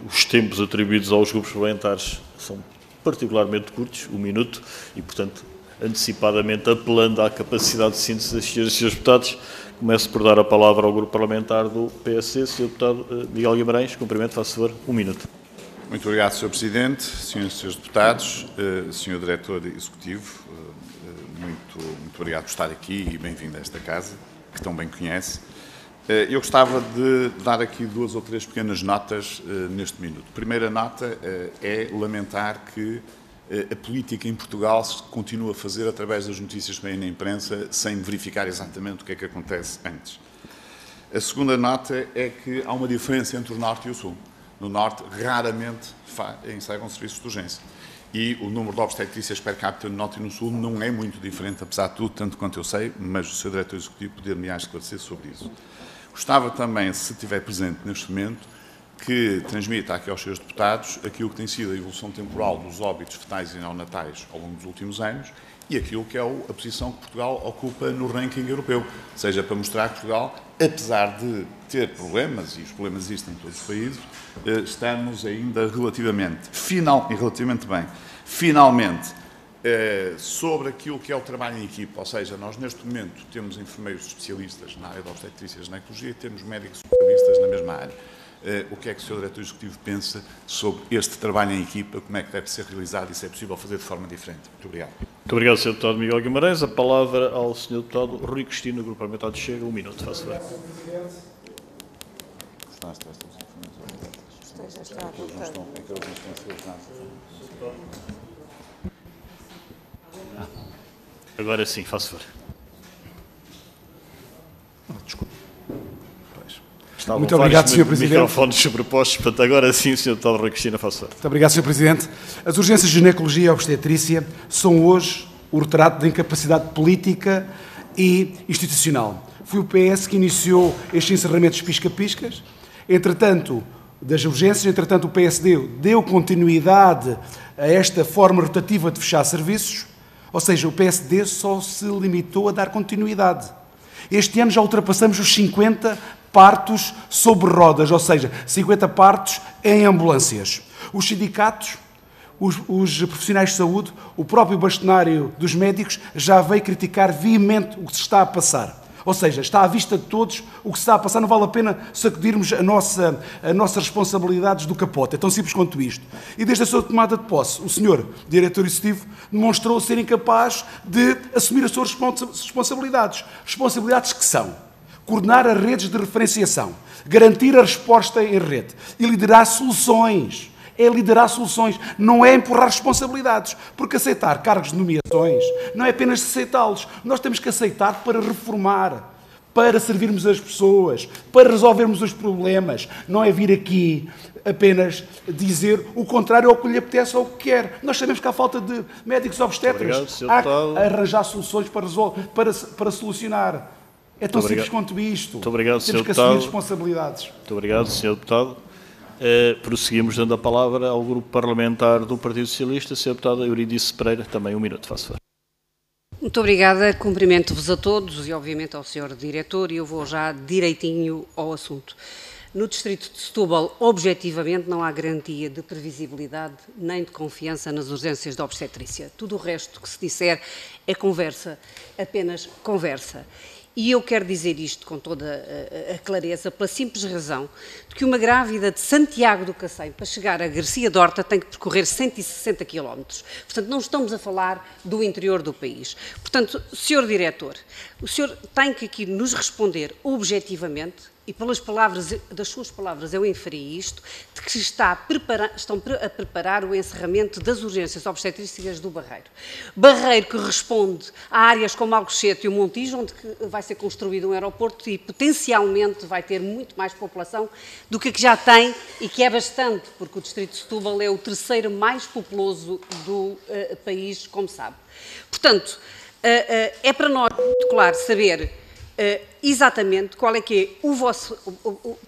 [SPEAKER 1] os tempos atribuídos aos grupos parlamentares são particularmente curtos, 1 minuto, e, portanto, antecipadamente apelando à capacidade de síntese das senhoras e senhores deputados, começo por dar a palavra ao grupo parlamentar do PSD, Sr. Deputado Miguel Guimarães. Cumprimento, faço favor, 1 minuto.
[SPEAKER 9] Muito obrigado, Sr. Presidente, senhoras e senhores deputados, Sr. Diretor Executivo, muito obrigado por estar aqui e bem-vindo a esta casa, que tão bem conhece. Eu gostava de dar aqui 2 ou 3 pequenas notas neste minuto. A primeira nota é lamentar que a política em Portugal se continua a fazer através das notícias que vêm na imprensa, sem verificar exatamente o que é que acontece antes. A segunda nota é que há uma diferença entre o Norte e o Sul. No Norte, raramente encerram serviços de urgência. E o número de obstetrícias per capita no Norte e no Sul não é muito diferente, apesar de tudo, tanto quanto eu sei, mas o Sr. Diretor Executivo poder-me esclarecer sobre isso. Gostava também, se estiver presente neste momento, que transmita aqui aos seus deputados aquilo que tem sido a evolução temporal dos óbitos fetais e neonatais ao longo dos últimos anos e aquilo que é a posição que Portugal ocupa no ranking europeu. Ou seja, para mostrar que Portugal, apesar de ter problemas, e os problemas existem em todos os países, estamos ainda relativamente bem. Finalmente, sobre aquilo que é o trabalho em equipa, ou seja, nós neste momento temos enfermeiros especialistas na área da obstetrícia e ginecologia e temos médicos especialistas na mesma área. O que é que o Sr. Diretor Executivo pensa sobre este trabalho em equipa, como é que deve ser realizado e se é possível fazer de forma diferente? Muito obrigado.
[SPEAKER 1] Muito obrigado, Sr. Deputado Miguel Guimarães. A palavra ao Sr. Deputado Rui Cristina, do Grupo Parlamentar do Chega. 1 minuto, faça bem. Agora sim, faça favor.
[SPEAKER 9] Desculpe.
[SPEAKER 2] Muito obrigado, Sr. Presidente.
[SPEAKER 1] Microfones sobrepostos, portanto, agora sim, Sr. Deputado Rui Cristina, faça favor.
[SPEAKER 2] Muito obrigado, Sr. Presidente. As urgências de ginecologia e obstetrícia são hoje o retrato da incapacidade política e institucional. Foi o PS que iniciou estes encerramentos pisca-piscas. Entretanto, das urgências, o PSD deu continuidade a esta forma rotativa de fechar serviços, ou seja, o PSD só se limitou a dar continuidade. Este ano já ultrapassamos os 50 partos sobre rodas, ou seja, 50 partos em ambulâncias. Os sindicatos, os profissionais de saúde, o próprio bastonário dos médicos já veio criticar veemente o que se está a passar. Ou seja, está à vista de todos o que se está a passar, não vale a pena sacudirmos as nossas responsabilidades do capote, é tão simples quanto isto. E desde a sua tomada de posse, o senhor diretor executivo demonstrou ser incapaz de assumir as suas responsabilidades. Responsabilidades que são coordenar as redes de referenciação, garantir a resposta em rede e liderar soluções. É liderar soluções, não é empurrar responsabilidades. Porque aceitar cargos de nomeações não é apenas aceitá-los. Nós temos que aceitar para reformar, para servirmos as pessoas, para resolvermos os problemas. Não é vir aqui apenas dizer o contrário ao que lhe apetece ou o que quer. Nós sabemos que há falta de médicos obstetras. Há que arranjar soluções para solucionar. É tão simples quanto isto.
[SPEAKER 1] Muito obrigado,
[SPEAKER 2] temos que assumir responsabilidades.
[SPEAKER 1] Muito obrigado, Sr. Deputado. Prosseguimos dando a palavra ao Grupo Parlamentar do Partido Socialista, Sr. Deputado Eurídice Pereira, também 1 minuto, faça favor.
[SPEAKER 10] Muito obrigada, cumprimento-vos a todos e obviamente ao Sr. Diretor e eu vou já direitinho ao assunto. No distrito de Setúbal, objetivamente, não há garantia de previsibilidade nem de confiança nas urgências de obstetrícia. Tudo o resto que se disser é conversa, apenas conversa. E eu quero dizer isto com toda a clareza, pela simples razão de que uma grávida de Santiago do Cacém, para chegar a Garcia de Horta, tem que percorrer 160 km. Portanto, não estamos a falar do interior do país. Portanto, Sr. Diretor, o senhor tem que aqui nos responder objetivamente, e pelas palavras, das suas palavras eu inferi isto, de que estão a preparar o encerramento das urgências obstetrícias do Barreiro. Barreiro que responde a áreas como Alcochete e o Montijo, onde vai ser construído um aeroporto e potencialmente vai ter muito mais população do que já tem e que é bastante, porque o distrito de Setúbal é o terceiro mais populoso do país, como sabe. Portanto, é para nós muito claro saber exatamente qual é que é o vosso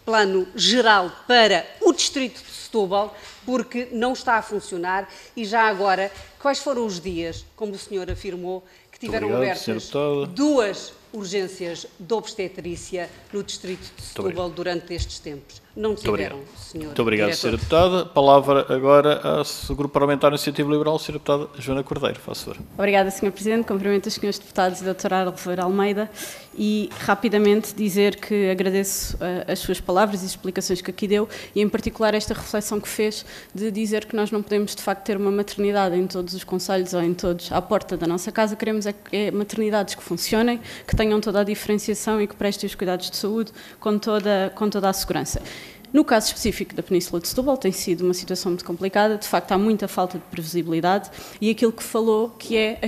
[SPEAKER 10] plano geral para o distrito de Setúbal, porque não está a funcionar e já agora, quais foram os dias, como o senhor afirmou, que tiveram abertas 2 urgências de obstetrícia no distrito de Setúbal durante estes tempos? Não tiveram, senhor.
[SPEAKER 1] Muito obrigado, Sra. Deputada. A palavra agora ao Grupo Parlamentar da Iniciativa Liberal, Sra. Deputada Joana Cordeiro. Faça favor.
[SPEAKER 11] Obrigada, Sr. Presidente. Cumprimento os Srs. Deputados e Dr. Álvaro Almeida e rapidamente dizer que agradeço as suas palavras e as explicações que aqui deu e em particular esta reflexão que fez de dizer que nós não podemos de facto ter uma maternidade em todos os concelhos ou em todos à porta da nossa casa. Queremos é maternidades que funcionem, que tenham toda a diferenciação e que prestem os cuidados de saúde com toda a segurança. No caso específico da Península de Setúbal, tem sido uma situação muito complicada, de facto há muita falta de previsibilidade e aquilo que falou que é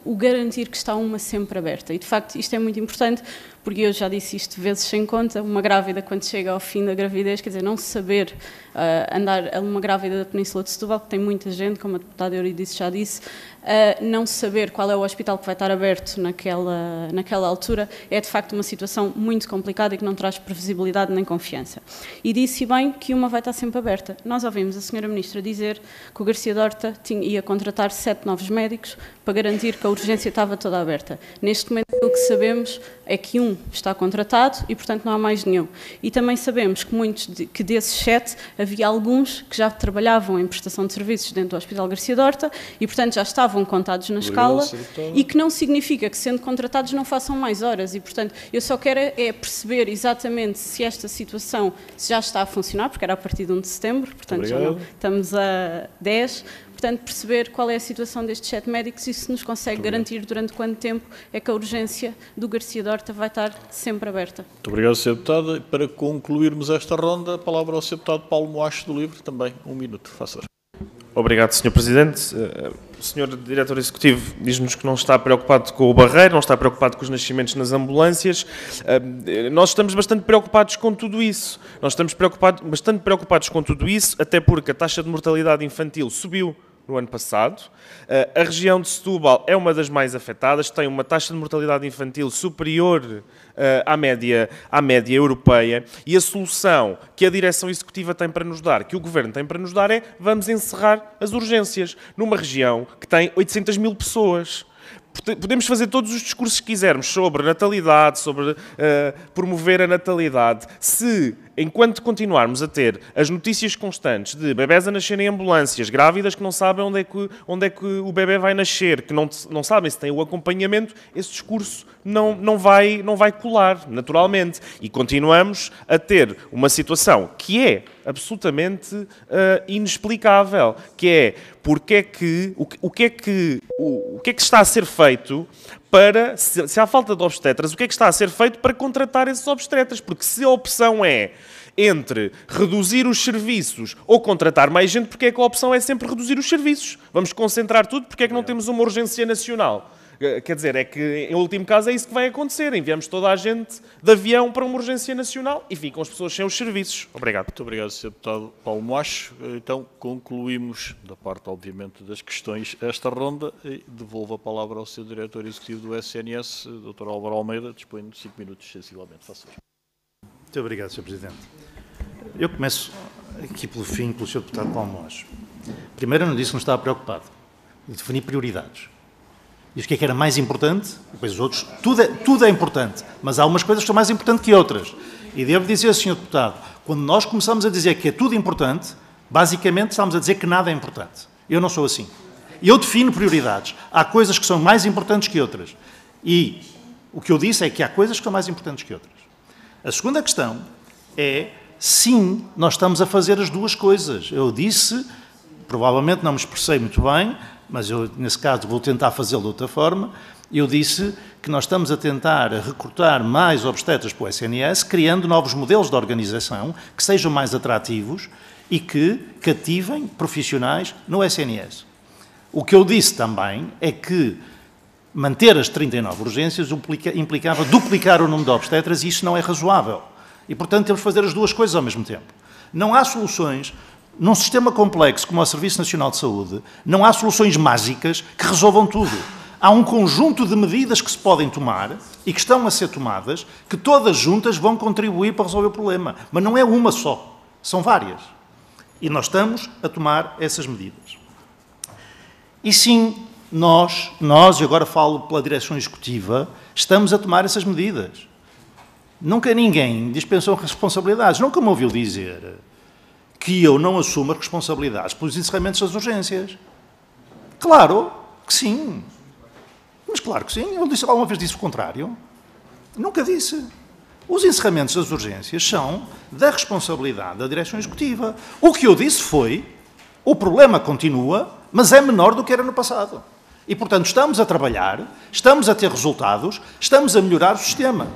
[SPEAKER 11] o garantir que está uma sempre aberta e de facto isto é muito importante porque eu já disse isto vezes sem conta, uma grávida quando chega ao fim da gravidez, quer dizer, não saber andar a uma grávida da Península de Setúbal, que tem muita gente, como a deputada Euridice já disse, não saber qual é o hospital que vai estar aberto naquela altura é de facto uma situação muito complicada e que não traz previsibilidade nem confiança. E disse bem que uma vai estar sempre aberta. Nós ouvimos a senhora Ministra dizer que o Garcia Dorta ia contratar 7 novos médicos para garantir que a urgência estava toda aberta. Neste momento, o que sabemos é que um está contratado e, portanto, não há mais nenhum. E também sabemos que desses 7 havia alguns que já trabalhavam em prestação de serviços dentro do Hospital Garcia Dorta e, portanto, já estavam contados na escala e que não significa que, sendo contratados, não façam mais horas. E, portanto, eu só quero é perceber exatamente se esta situação já está a funcionar, porque era a partir de 1 de setembro, portanto, já não, estamos a 10. Portanto, perceber qual é a situação destes 7 médicos e se nos consegue garantir durante quanto tempo é que a urgência do Garcia Dorta vai estar sempre aberta.
[SPEAKER 1] Muito obrigado, Sr. Deputado. Para concluirmos esta ronda, a palavra ao Sr. Deputado Paulo Moacho do LIVRE, também 1 minuto. Faça.
[SPEAKER 8] Obrigado, Sr. Presidente. O Sr. Diretor Executivo diz-nos que não está preocupado com o Barreiro, não está preocupado com os nascimentos nas ambulâncias. Nós estamos bastante preocupados com tudo isso. Nós estamos bastante preocupados com tudo isso, até porque a taxa de mortalidade infantil subiu no ano passado. A região de Setúbal é uma das mais afetadas, tem uma taxa de mortalidade infantil superior à média europeia, e a solução que a Direção Executiva tem para nos dar, que o Governo tem para nos dar, é: vamos encerrar as urgências numa região que tem 800 mil pessoas. Podemos fazer todos os discursos que quisermos sobre natalidade, sobre promover a natalidade. Se, enquanto continuarmos a ter as notícias constantes de bebés a nascer em ambulâncias, grávidas que não sabem onde é que o bebê vai nascer, que não sabem se tem o acompanhamento, esse discurso não vai colar, naturalmente. E continuamos a ter uma situação que é absolutamente inexplicável, que é o que é que está a ser feito para, se há falta de obstetras, o que é que está a ser feito para contratar esses obstetras? Porque se a opção é entre reduzir os serviços ou contratar mais gente, porque é que a opção é sempre reduzir os serviços? Vamos concentrar tudo, porque é que não temos uma urgência nacional? Quer dizer, é que, em último caso, é isso que vai acontecer. Enviamos toda a gente de avião para uma urgência nacional e ficam as pessoas sem os serviços. Obrigado.
[SPEAKER 1] Muito obrigado, Sr. Deputado Paulo Moacho. Então, concluímos, da parte, obviamente, das questões, esta ronda e devolvo a palavra ao Sr. Diretor Executivo do SNS, Dr. Álvaro Almeida, dispõe de 5 minutos, sensivelmente. Faça.
[SPEAKER 3] Muito obrigado, Sr. Presidente. Eu começo aqui pelo fim, pelo Sr. Deputado Paulo Moacho. Primeiro, eu não disse que não estava preocupado. Eu defini prioridades. Diz o que era mais importante, depois os outros, tudo é importante, mas há umas coisas que são mais importantes que outras. E devo dizer, Sr. Deputado, quando nós começamos a dizer que é tudo importante, basicamente estamos a dizer que nada é importante. Eu não sou assim. Eu defino prioridades. Há coisas que são mais importantes que outras. E o que eu disse é que há coisas que são mais importantes que outras. A segunda questão é, sim, nós estamos a fazer as duas coisas. Eu disse, provavelmente não me expressei muito bem, mas eu, nesse caso, vou tentar fazê-lo de outra forma. Eu disse que nós estamos a tentar recrutar mais obstetras para o SNS, criando novos modelos de organização que sejam mais atrativos e que cativem profissionais no SNS. O que eu disse também é que manter as 39 urgências implicava duplicar o número de obstetras e isso não é razoável. E, portanto, temos de fazer as duas coisas ao mesmo tempo. Não há soluções. Num sistema complexo como o Serviço Nacional de Saúde, não há soluções mágicas que resolvam tudo. Há um conjunto de medidas que se podem tomar e que estão a ser tomadas, que todas juntas vão contribuir para resolver o problema. Mas não é uma só, são várias. E nós estamos a tomar essas medidas. E sim, nós, e agora falo pela Direção Executiva, estamos a tomar essas medidas. Nunca ninguém dispensou responsabilidades. Nunca me ouviu dizer que eu não assumo as responsabilidades pelos encerramentos das urgências. Claro que sim. Mas claro que sim. Eu disse alguma vez disse o contrário? Nunca disse. Os encerramentos das urgências são da responsabilidade da Direção Executiva. O que eu disse foi, o problema continua, mas é menor do que era no passado. E, portanto, estamos a trabalhar, estamos a ter resultados, estamos a melhorar o sistema.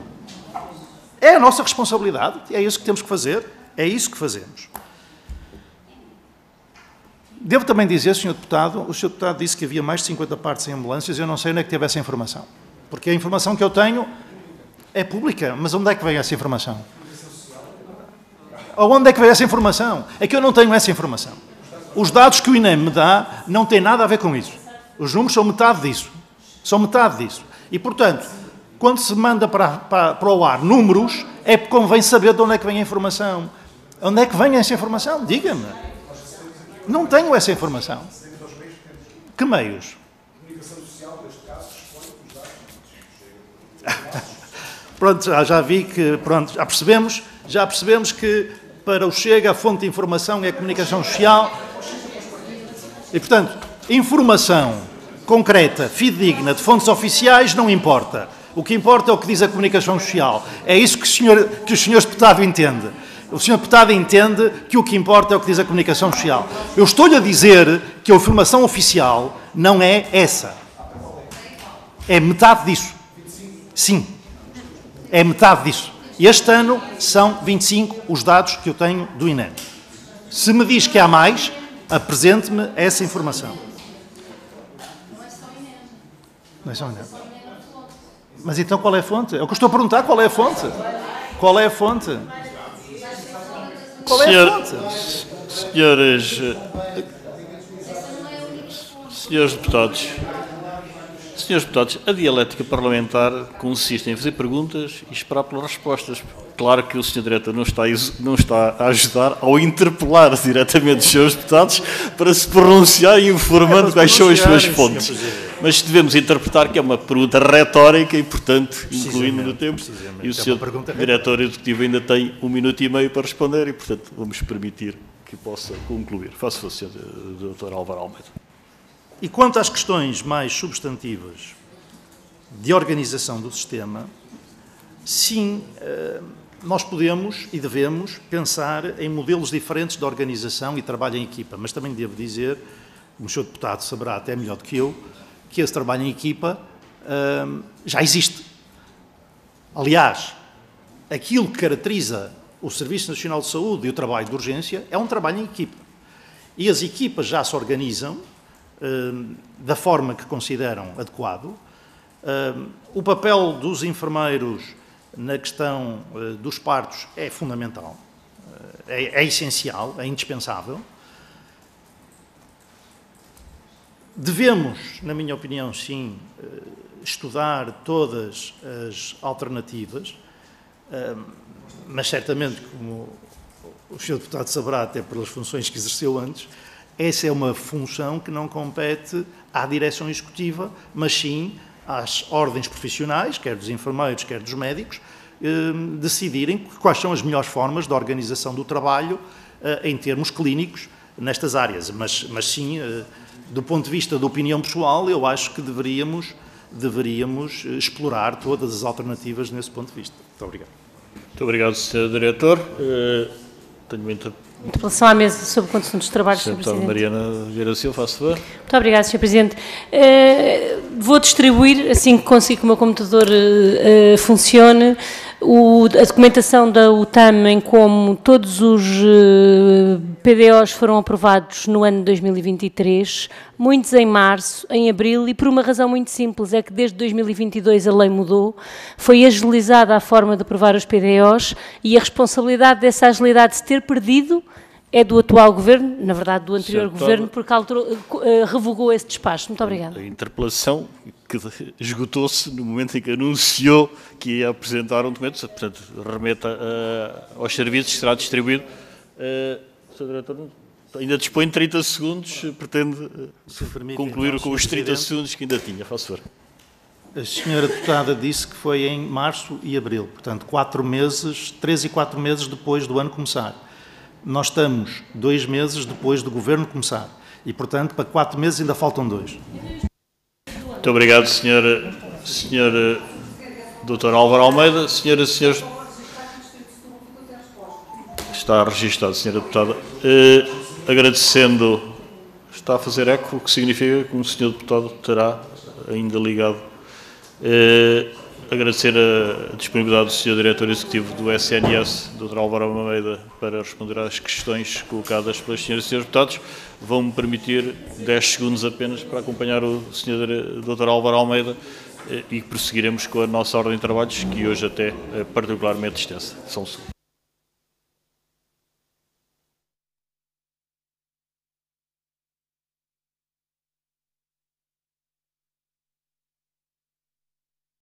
[SPEAKER 3] É a nossa responsabilidade, é isso que temos que fazer, é isso que fazemos. Devo também dizer, Sr. Deputado, o Sr. Deputado disse que havia mais de 50 partes em ambulâncias, eu não sei onde é que teve essa informação. Porque a informação que eu tenho É pública, mas onde é que vem essa informação? Onde é que vem essa informação? É que eu não tenho essa informação. Os dados que o INEM me dá não têm nada a ver com isso. Os números são metade disso. São metade disso. E, portanto, quando se manda para o ar números, é porque convém saber de onde é que vem a informação. Onde é que vem essa informação? Diga-me. Não tenho essa informação. Que meios? Pronto, já vi que, pronto, já percebemos que para o Chega a fonte de informação é a comunicação social e, portanto, informação concreta, fidedigna, de fontes oficiais não importa. O que importa é o que diz a comunicação social. É isso que o senhor deputado entende. O senhor deputado entende que o que importa é o que diz a comunicação social. Eu estou-lhe a dizer que a informação oficial não é essa. É metade disso. Sim. É metade disso. E este ano são 25 os dados que eu tenho do INEM. Se me diz que há mais, apresente-me essa informação. Não é só INEM. Mas então qual é a fonte? É o que eu estou a perguntar, qual é a fonte? Qual é a fonte? Qual é a fonte?
[SPEAKER 1] Senhores deputados, a dialética parlamentar consiste em fazer perguntas e esperar pelas respostas. Claro que o Sr. Diretor não está a ajudar ao interpelar diretamente os senhores deputados para se pronunciar e informando quais são as suas fontes. Mas devemos interpretar que é uma pergunta retórica e, portanto, incluindo no tempo. E o Sr. Diretor Executivo ainda tem 1 minuto e meio para responder e, portanto, vamos permitir que possa concluir. Faça favor, Sr. Dr. Álvaro Almeida.
[SPEAKER 3] E quanto às questões mais substantivas de organização do sistema, sim, nós podemos e devemos pensar em modelos diferentes de organização e trabalho em equipa, mas também devo dizer, o Sr. Deputado saberá até melhor do que eu, que esse trabalho em equipa já existe. Aliás, aquilo que caracteriza o Serviço Nacional de Saúde e o trabalho de urgência é um trabalho em equipa. E as equipas já se organizam da forma que consideram adequado. O papel dos enfermeiros na questão dos partos é fundamental, é essencial, é indispensável. Devemos, na minha opinião, sim, estudar todas as alternativas, mas certamente, como o Sr. Deputado saberá, até pelas funções que exerceu antes, essa é uma função que não compete à direção executiva, mas sim às ordens profissionais, quer dos enfermeiros, quer dos médicos, decidirem quais são as melhores formas de organização do trabalho em termos clínicos nestas áreas. Mas sim, do ponto de vista da opinião pessoal, eu acho que deveríamos explorar todas as alternativas nesse ponto de vista. Muito obrigado.
[SPEAKER 1] Muito obrigado, Sr. Diretor. Tenho muita
[SPEAKER 6] interpelação à mesa sobre a condução dos trabalhos, Sr. Presidente.
[SPEAKER 1] Mariana Vieira Silva, faço favor.
[SPEAKER 6] Muito obrigada, Sr. Presidente. Vou distribuir, assim que consigo que o meu computador funcione, a documentação da UTAM em como todos os PDOs foram aprovados no ano de 2023, muitos em março, em abril, e por uma razão muito simples, é que desde 2022 a lei mudou, foi agilizada a forma de aprovar os PDOs e a responsabilidade dessa agilidade se ter perdido é do atual Governo, na verdade do anterior Governo, porque revogou esse despacho. Muito obrigada.
[SPEAKER 1] A interpelação que esgotou-se no momento em que anunciou que ia apresentar um documento, portanto, remeta aos serviços, será distribuído. Sr. Diretor, ainda dispõe de 30 segundos, pretende concluir com os 30 segundos que ainda tinha. Faço favor.
[SPEAKER 3] A senhora deputada disse que foi em março e abril, portanto, 4 meses, 3 e 4 meses depois do ano começar. Nós estamos 2 meses depois do Governo começar e, portanto, para 4 meses ainda faltam 2.
[SPEAKER 1] Muito obrigado, Sr. Dr. Álvaro Almeida. Senhoras e senhores... Está registado, Sra. Deputada. Agradecendo... Está a fazer eco, o que significa que o Sr. Deputado terá ainda ligado. Agradecer a disponibilidade do Sr. Diretor Executivo do SNS, Dr. Álvaro Almeida, para responder às questões colocadas pelas senhoras e senhores deputados. Vão-me permitir 10 segundos apenas para acompanhar o Sr. Dr. Álvaro Almeida e prosseguiremos com a nossa ordem de trabalhos, que hoje até é particularmente extensa. São